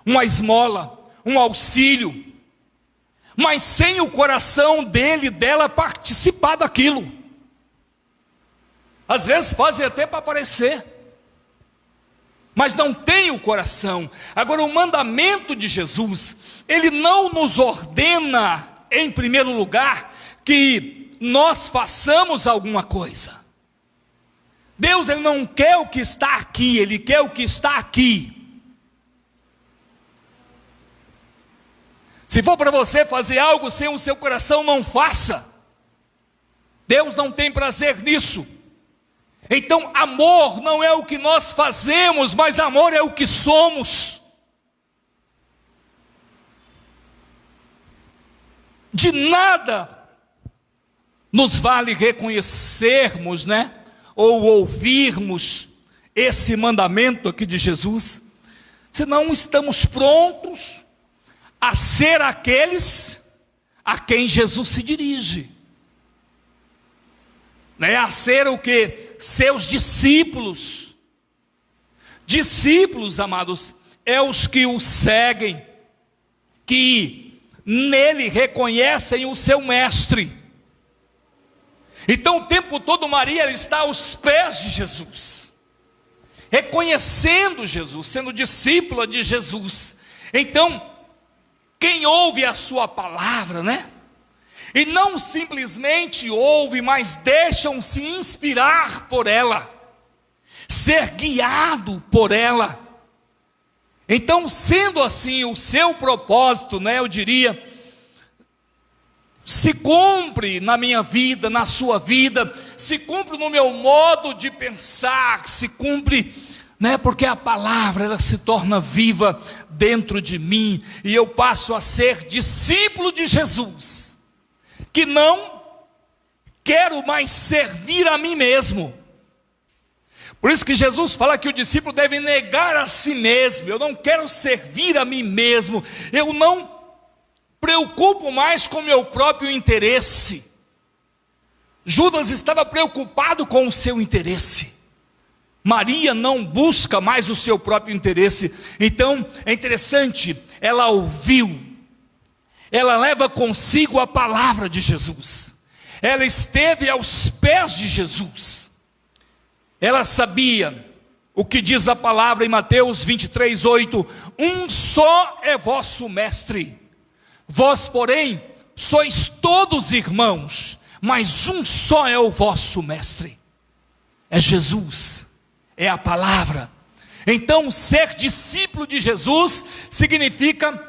uma esmola, um auxílio, mas sem o coração dela participar daquilo. Às vezes fazem até para aparecer, mas não tem o coração. Agora, o mandamento de Jesus, ele não nos ordena, em primeiro lugar, que nós façamos alguma coisa. Deus, ele não quer o que está aqui, ele quer o que está aqui. Se for para você fazer algo sem o seu coração, não faça. Deus não tem prazer nisso. Então, amor não é o que nós fazemos, mas amor é o que somos. De nada nos vale reconhecermos, ou ouvirmos esse mandamento aqui de Jesus, se não estamos prontos a ser aqueles a quem Jesus se dirige. A ser o que? Seus discípulos. Discípulos, amados, é os que o seguem, que nele reconhecem o seu mestre. Então o tempo todo Maria, ela está aos pés de Jesus, reconhecendo Jesus, sendo discípula de Jesus. Então, quem ouve a sua palavra, e não simplesmente ouve, mas deixam-se inspirar por ela, ser guiado por ela. Então, sendo assim, o seu propósito, eu diria, se cumpre na minha vida, na sua vida, se cumpre no meu modo de pensar, se cumpre, porque a palavra, ela se torna viva dentro de mim, e eu passo a ser discípulo de Jesus, que não quero mais servir a mim mesmo. Por isso que Jesus fala que o discípulo deve negar a si mesmo. Eu não quero servir a mim mesmo, eu não preocupo mais com o meu próprio interesse. Judas estava preocupado com o seu interesse. Maria não busca mais o seu próprio interesse. Então é interessante, ela ouviu, ela leva consigo a palavra de Jesus, ela esteve aos pés de Jesus, ela sabia o que diz a palavra em Mateus 23:8: um só é vosso mestre, vós porém sois todos irmãos, mas um só é o vosso mestre, é Jesus, é a palavra. Então ser discípulo de Jesus significa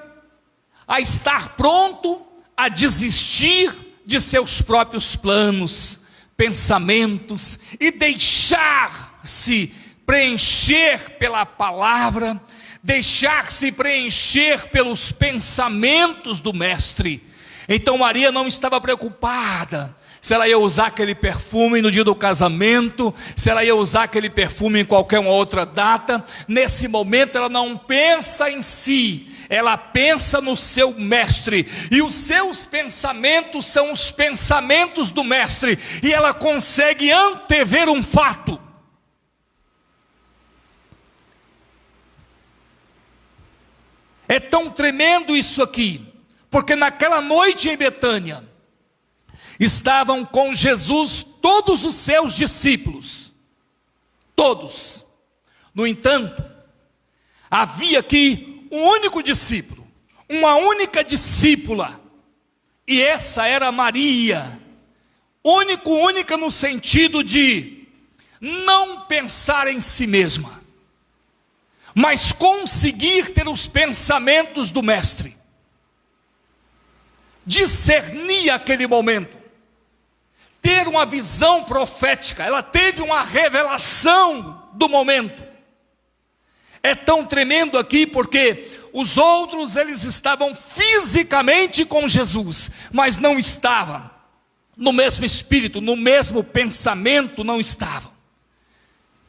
a estar pronto a desistir de seus próprios planos, pensamentos, e deixar-se preencher pela palavra, deixar-se preencher pelos pensamentos do mestre. Então Maria não estava preocupada se ela ia usar aquele perfume no dia do casamento, se ela ia usar aquele perfume em qualquer outra data. Nesse momento ela não pensa em si, ela pensa no seu mestre, e os seus pensamentos são os pensamentos do mestre, e ela consegue antever um fato. É tão tremendo isso aqui, porque naquela noite em Betânia, estavam com Jesus todos os seus discípulos, todos. No entanto, havia aqui um único discípulo, uma única discípula, e essa era Maria. Única no sentido de não pensar em si mesma, mas conseguir ter os pensamentos do mestre, discernir aquele momento, ter uma visão profética. Ela teve uma revelação do momento. É tão tremendo aqui porque os outros, eles estavam fisicamente com Jesus, mas não estavam no mesmo espírito, no mesmo pensamento, não estavam.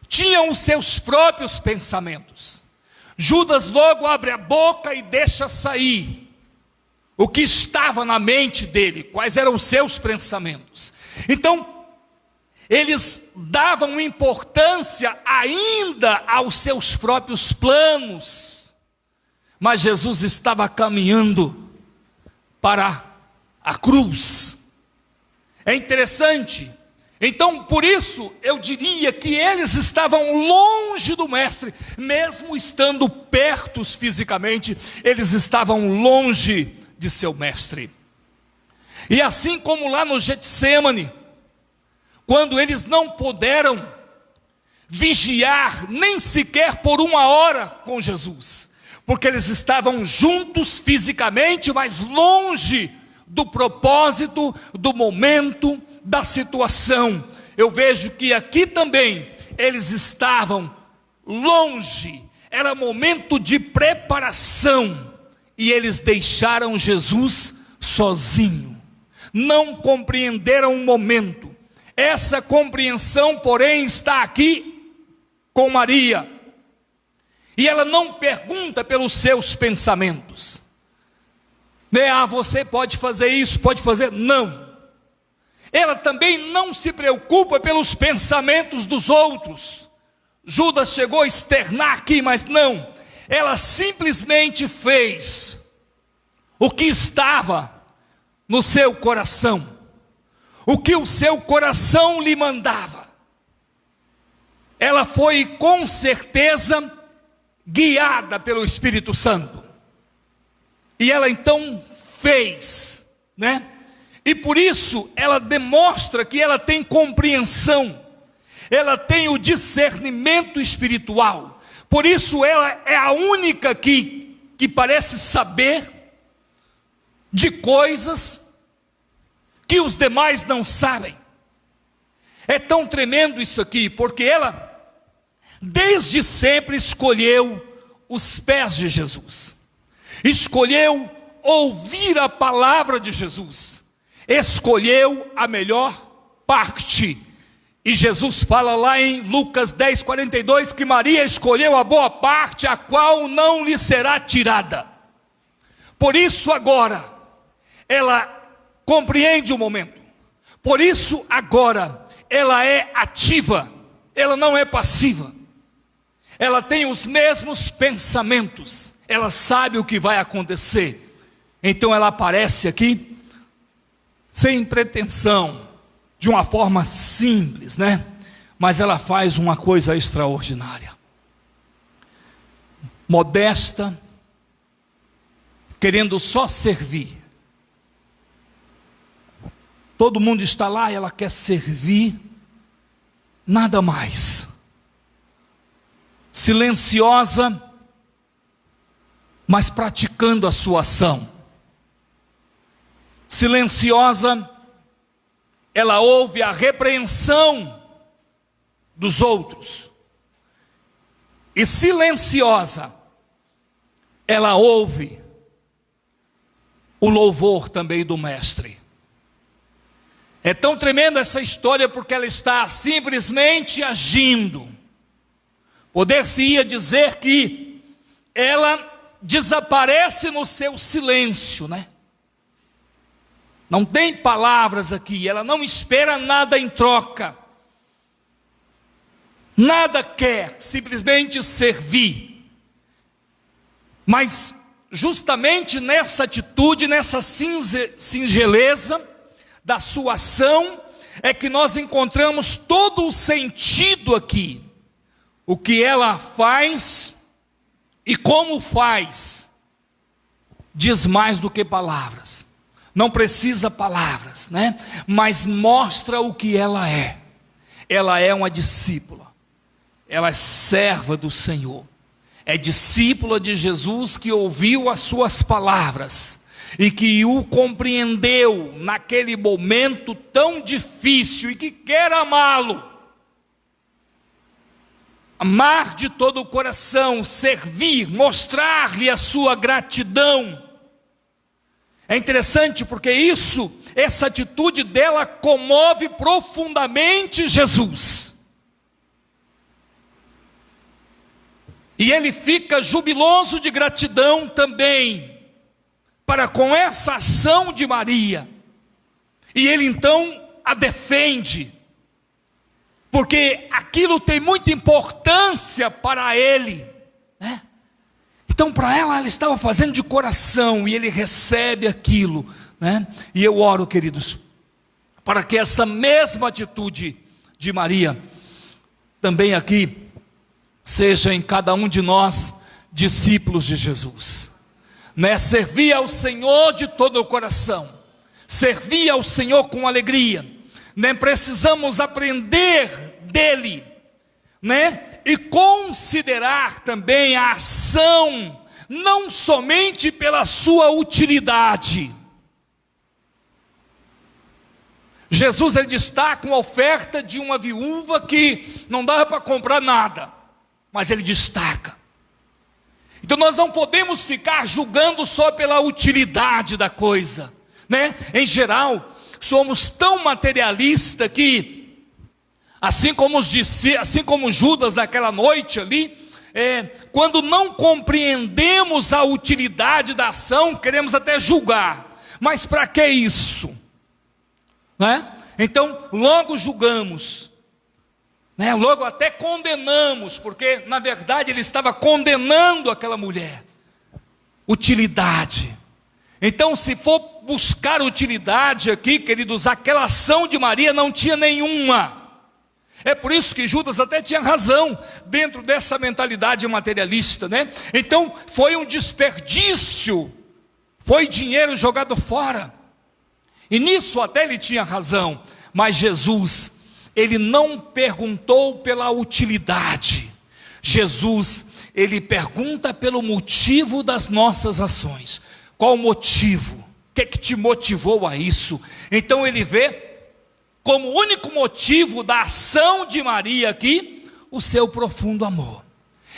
Tinham os seus próprios pensamentos. Judas logo abre a boca e deixa sair o que estava na mente dele, quais eram os seus pensamentos. Então, eles davam importância ainda aos seus próprios planos, mas Jesus estava caminhando para a cruz. É interessante. Então, por isso, eu diria que eles estavam longe do mestre, mesmo estando perto fisicamente, eles estavam longe de seu mestre. E assim como lá no Getsemane, quando eles não puderam vigiar nem sequer por 1 hora com Jesus, porque eles estavam juntos fisicamente, mas longe do propósito, do momento, da situação. Eu vejo que aqui também eles estavam longe, era momento de preparação, e eles deixaram Jesus sozinho, não compreenderam o momento. Essa compreensão, porém, está aqui com Maria, e ela não pergunta pelos seus pensamentos, né? Ah, você pode fazer isso, pode fazer, não. Ela também não se preocupa pelos pensamentos dos outros. Judas chegou a externar aqui, mas não. Ela simplesmente fez o que estava no seu coração, o que o seu coração lhe mandava. Ela foi com certeza guiada pelo Espírito Santo. E ela então fez, né? E por isso ela demonstra que ela tem compreensão, ela tem o discernimento espiritual. Por isso ela é a única que parece saber de coisas que os demais não sabem. É tão tremendo isso aqui, porque ela desde sempre escolheu os pés de Jesus, escolheu ouvir a palavra de Jesus, escolheu a melhor parte. E Jesus fala lá em Lucas 10:42 que Maria escolheu a boa parte, a qual não lhe será tirada. Por isso agora ela compreende o momento, por isso agora ela é ativa, ela não é passiva, ela tem os mesmos pensamentos, ela sabe o que vai acontecer. Então ela aparece aqui sem pretensão, de uma forma simples, né? Mas ela faz uma coisa extraordinária, modesta, querendo só servir. Todo mundo está lá e ela quer servir, nada mais. Silenciosa, mas praticando a sua ação. Silenciosa, ela ouve a repreensão dos outros. E silenciosa, ela ouve o louvor também do mestre. É tão tremenda essa história porque ela está simplesmente agindo. Poder-se-ia dizer que ela desaparece no seu silêncio, né? Não tem palavras aqui, ela não espera nada em troca, nada quer, simplesmente servir. Mas justamente nessa atitude, nessa singeleza da sua ação, é que nós encontramos todo o sentido aqui. O que ela faz e como faz, diz mais do que palavras. Não precisa palavras, né? Mas mostra o que ela é. Ela é uma discípula, ela é serva do Senhor, é discípula de Jesus que ouviu as suas palavras e que o compreendeu naquele momento tão difícil e que quer amá-lo, amar de todo o coração, servir, mostrar-lhe a sua gratidão. É interessante porque essa atitude dela comove profundamente Jesus. E ele fica jubiloso de gratidão também, para com essa ação de Maria. E ele então a defende, porque aquilo tem muita importância para ele, né? Então para ela estava fazendo de coração, e ele recebe aquilo, né? E eu oro, queridos, para que essa mesma atitude de Maria, também aqui, seja em cada um de nós, discípulos de Jesus, né? Servir ao Senhor de todo o coração, servir ao Senhor com alegria, né? Precisamos aprender dele, né? E considerar também a ação, não somente pela sua utilidade. Jesus, ele destaca uma oferta de uma viúva que não dava para comprar nada, mas ele destaca. Então nós não podemos ficar julgando só pela utilidade da coisa, né? Em geral, somos tão materialistas que, assim como Judas naquela noite ali, quando não compreendemos a utilidade da ação, queremos até julgar. Mas para que isso? Né? Então logo julgamos, né? Logo até condenamos, porque na verdade ele estava condenando aquela mulher. Utilidade. Então, se for buscar utilidade aqui, queridos, aquela ação de Maria não tinha nenhuma. É por isso que Judas até tinha razão dentro dessa mentalidade materialista, né? Então foi um desperdício, foi dinheiro jogado fora. E nisso até ele tinha razão, mas Jesus, ele não perguntou pela utilidade. Jesus, ele pergunta pelo motivo das nossas ações. Qual o motivo? O que te motivou a isso? Então ele vê como único motivo da ação de Maria aqui, o seu profundo amor.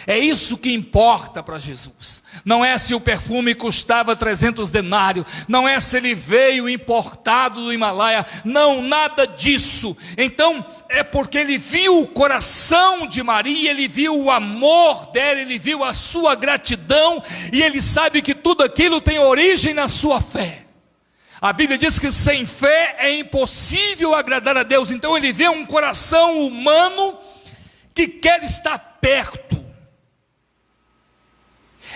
É isso que importa para Jesus. Não é se o perfume custava 300 denários, não é se ele veio importado do Himalaia, não, nada disso. Então é porque ele viu o coração de Maria, ele viu o amor dela, ele viu a sua gratidão, e ele sabe que tudo aquilo tem origem na sua fé. A Bíblia diz que sem fé é impossível agradar a Deus. Então ele vê um coração humano que quer estar perto.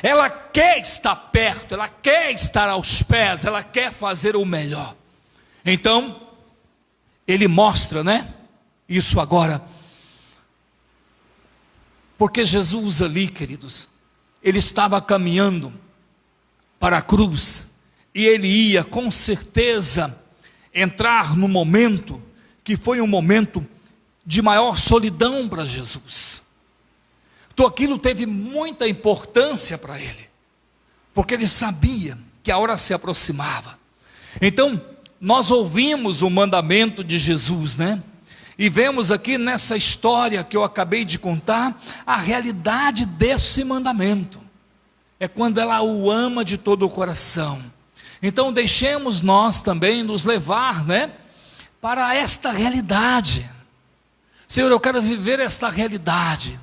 Ela quer estar perto, ela quer estar aos pés, ela quer fazer o melhor. Então, ele mostra, né? Isso agora. Porque Jesus ali, queridos, ele estava caminhando para a cruz, e ele ia com certeza entrar no momento, que foi um momento de maior solidão para Jesus. Então aquilo teve muita importância para ele, porque ele sabia que a hora se aproximava. Então nós ouvimos o mandamento de Jesus, né? E vemos aqui nessa história que eu acabei de contar, a realidade desse mandamento. É quando ela o ama de todo o coração. Então deixemos nós também nos levar, né, para esta realidade. Senhor, eu quero viver esta realidade.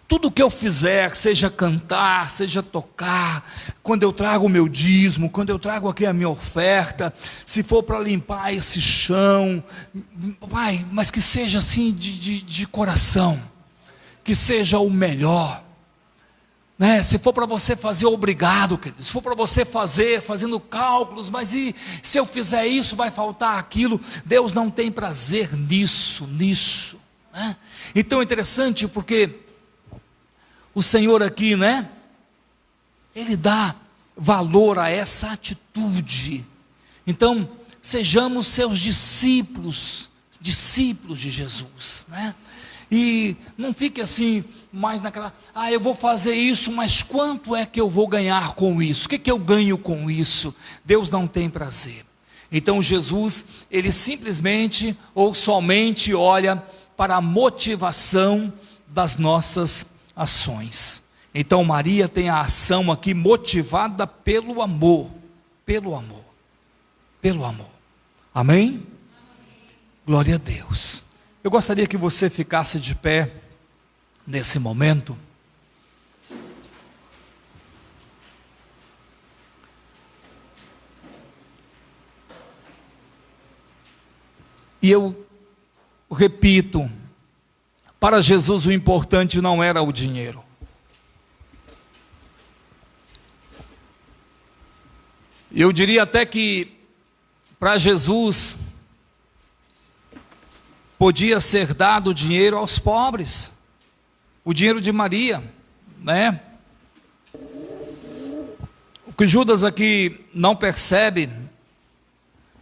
Tudo que eu fizer, seja cantar, seja tocar, quando eu trago o meu dízimo, quando eu trago aqui a minha oferta, se for para limpar esse chão, Pai, mas que seja assim de coração, que seja o melhor, né? Se for para você fazer, obrigado, querido. Se for para você fazer, fazendo cálculos, mas e se eu fizer isso, vai faltar aquilo, Deus não tem prazer nisso, né? Então é interessante porque o Senhor aqui, né, ele dá valor a essa atitude. Então, sejamos seus discípulos de Jesus, né? E não fique assim, mais naquela, eu vou fazer isso, mas quanto é que eu vou ganhar com isso? O que eu ganho com isso? Deus não tem prazer. Então Jesus, ele simplesmente ou somente olha para a motivação das nossas ações. Então Maria tem a ação aqui motivada pelo amor. Amém? Glória a Deus. Eu gostaria que você ficasse de pé nesse momento. E eu repito, para Jesus o importante não era o dinheiro. Eu diria até que para Jesus podia ser dado o dinheiro aos pobres, o dinheiro de Maria, né? O que Judas aqui não percebe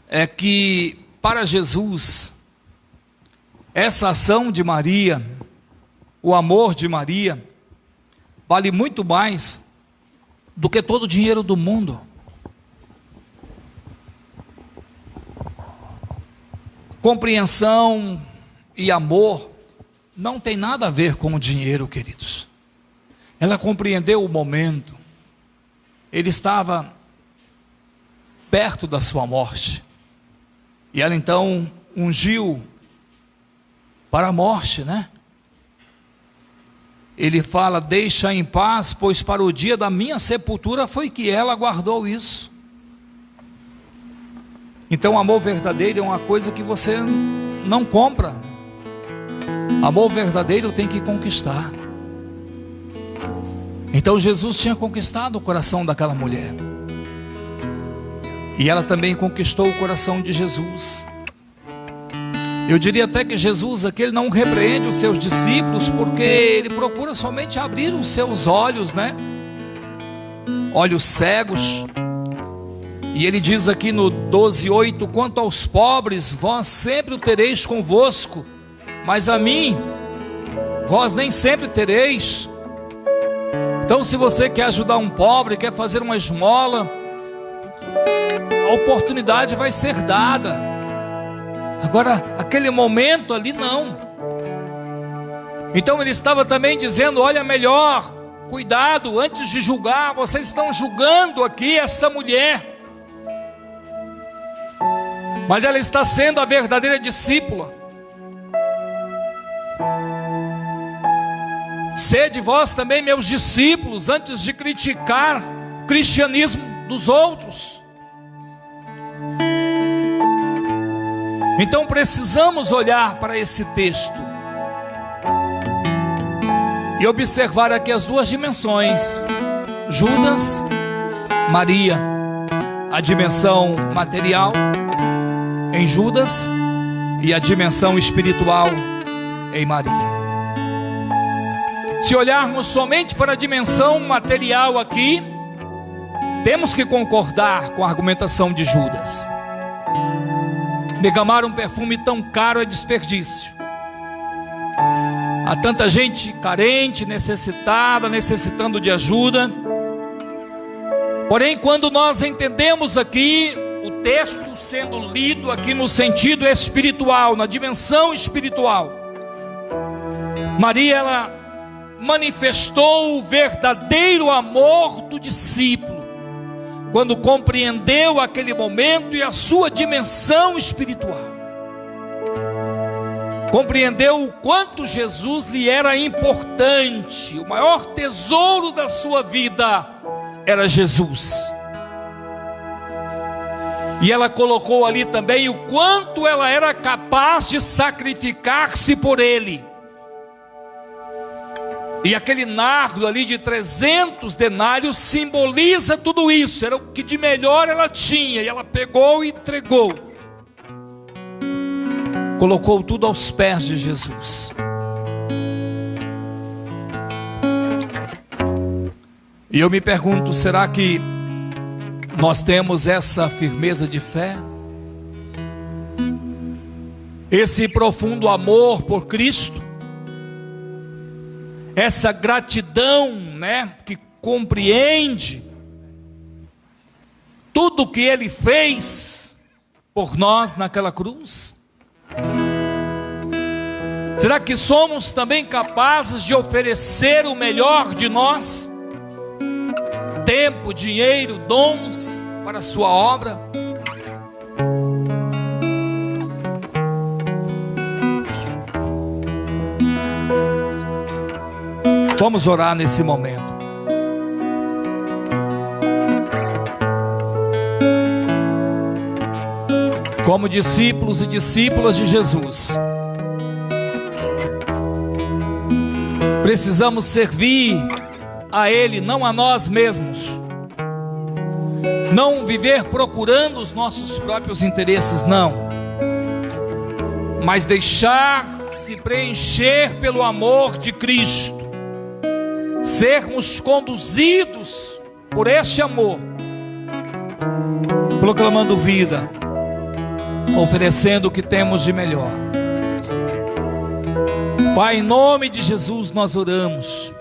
é que para Jesus essa ação de Maria, o amor de Maria, vale muito mais do que todo o dinheiro do mundo. Compreensão e amor não tem nada a ver com o dinheiro, queridos. Ela compreendeu o momento. Ele estava perto da sua morte. E ela então ungiu para a morte, né? Ele fala: deixa em paz, pois para o dia da minha sepultura foi que ela guardou isso. Então o amor verdadeiro é uma coisa que você não compra. Amor verdadeiro tem que conquistar. Então Jesus tinha conquistado o coração daquela mulher, e ela também conquistou o coração de Jesus. Eu diria até que Jesus aqui, ele não repreende os seus discípulos, porque ele procura somente abrir os seus olhos, né? Olhos cegos. E ele diz aqui no 12:8: quanto aos pobres, vós sempre o tereis convosco, mas a mim, vós nem sempre tereis. Então, se você quer ajudar um pobre, quer fazer uma esmola, a oportunidade vai ser dada. Agora, aquele momento ali não. Então ele estava também dizendo: olha, melhor, cuidado, antes de julgar, vocês estão julgando aqui essa mulher, mas ela está sendo a verdadeira discípula. Sede vós também meus discípulos, antes de criticar o cristianismo dos outros. Então precisamos olhar para esse texto e observar aqui as duas dimensões: Judas, Maria. A dimensão material em Judas e a dimensão espiritual em Maria. Se olharmos somente para a dimensão material aqui, temos que concordar com a argumentação de Judas. Derramar um perfume tão caro é desperdício. Há tanta gente carente, necessitada, necessitando de ajuda. Porém, quando nós entendemos aqui o texto sendo lido aqui no sentido espiritual, na dimensão espiritual, Maria, ela manifestou o verdadeiro amor do discípulo quando compreendeu aquele momento e a sua dimensão espiritual. Compreendeu o quanto Jesus lhe era importante. O maior tesouro da sua vida era Jesus. E ela colocou ali também o quanto ela era capaz de sacrificar-se por ele. E aquele nardo ali de 300 denários simboliza tudo isso. Era o que de melhor ela tinha, e ela pegou e entregou. Colocou tudo aos pés de Jesus. E eu me pergunto, será que nós temos essa firmeza de fé? Esse profundo amor por Cristo? Essa gratidão, né, que compreende tudo o que Ele fez por nós naquela cruz? Será que somos também capazes de oferecer o melhor de nós? Tempo, dinheiro, dons para a sua obra? Vamos orar nesse momento. como discípulos e discípulas de Jesus, precisamos servir a Ele, não a nós mesmos. Não viver procurando os nossos próprios interesses, não. Mas deixar-se preencher pelo amor de Cristo. Sermos conduzidos por este amor, proclamando vida, oferecendo o que temos de melhor. Pai, em nome de Jesus nós oramos.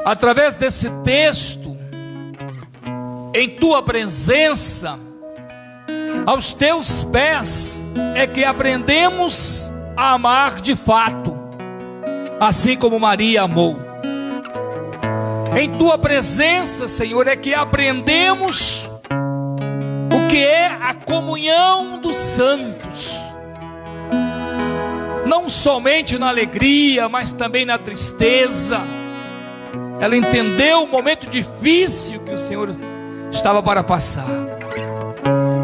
Através desse texto, em Tua presença, aos Teus pés, é que aprendemos a amar de fato, assim como Maria amou. Em Tua presença, Senhor, é que aprendemos o que é a comunhão dos santos, não somente na alegria, mas também na tristeza. Ela entendeu o momento difícil que o Senhor estava para passar.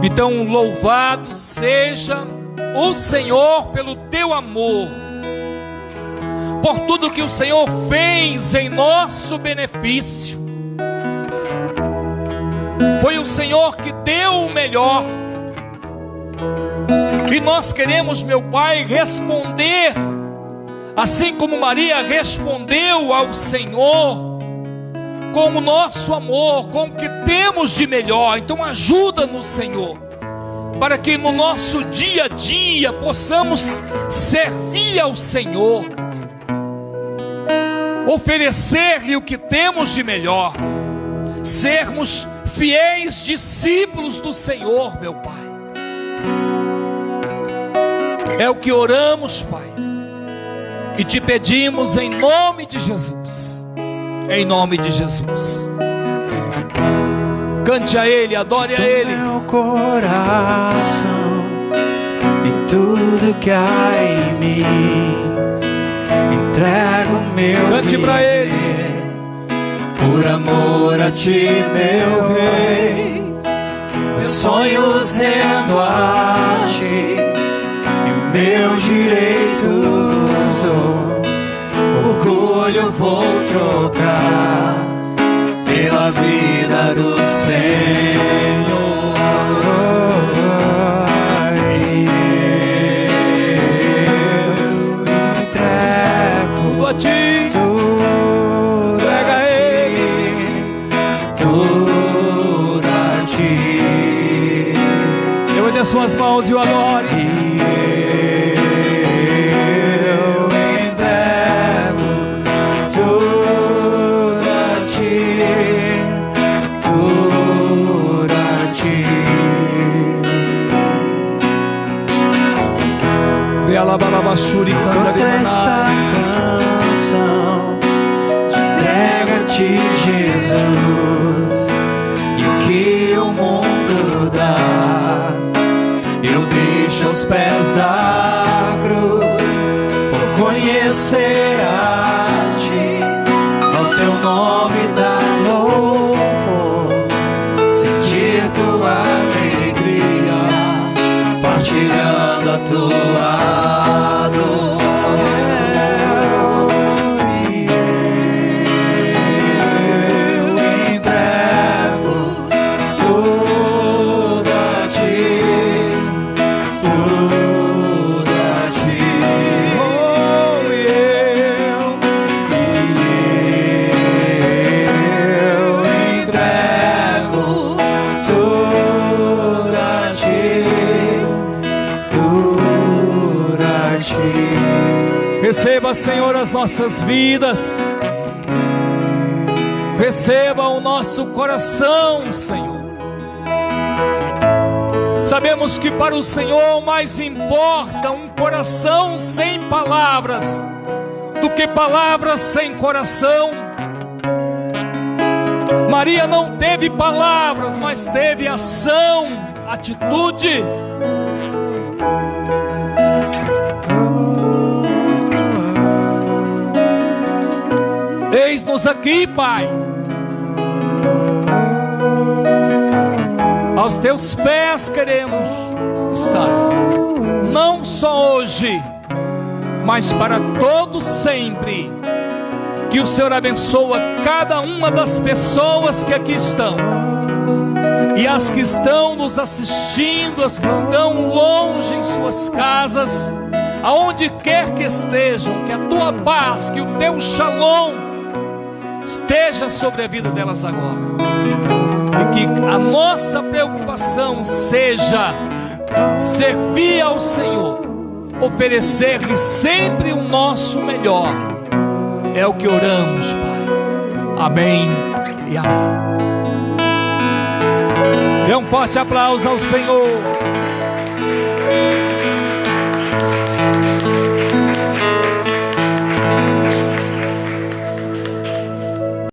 Então, louvado seja o Senhor pelo Teu amor, por tudo que o Senhor fez em nosso benefício. Foi o Senhor que deu o melhor, e nós queremos, meu Pai, responder assim como Maria respondeu ao Senhor, com o nosso amor, com o que temos de melhor. Então ajuda-nos, Senhor, para que no nosso dia a dia possamos servir ao Senhor, oferecer-lhe o que temos de melhor, sermos fiéis discípulos do Senhor, meu Pai. É o que oramos, Pai, e te pedimos em nome de Jesus. Em nome de Jesus. Cante a Ele, adore a Ele. Meu coração e tudo que há em mim, entrego meu Cante para Ele. Por amor a Ti, meu Rei, meus sonhos rendo a Ti, e meus direitos dou. Orgulho vou trocar pela vida do Senhor. Eu entrego a Ti, entrega a Ele, tudo a Ti. levante as suas mãos e o adore. Canta esta canção, te entrego a Ti, Jesus, e o que o mundo dá, eu deixo aos pés da cruz, por conhecer a Ti, ao Teu nome dar louvor, sentir Tua alegria, partilhando a Tua Receba, Senhor, as nossas vidas, receba o nosso coração, Senhor. Sabemos que para o Senhor mais importa um coração sem palavras do que palavras sem coração. Maria não teve palavras, mas teve ação, atitude. Eis-nos aqui, Pai, Aos teus pés queremos estar, não só hoje, mas para todo sempre. Que o Senhor abençoa cada uma das pessoas que aqui estão, e as que estão nos assistindo, as que estão longe em suas casas, aonde quer que estejam. Que a tua paz, que o teu shalom esteja sobre a vida delas agora, e que a nossa preocupação seja servir ao Senhor, oferecer-lhe sempre o nosso melhor. É o que oramos, Pai. Amém e amém. Dê um forte aplauso ao Senhor.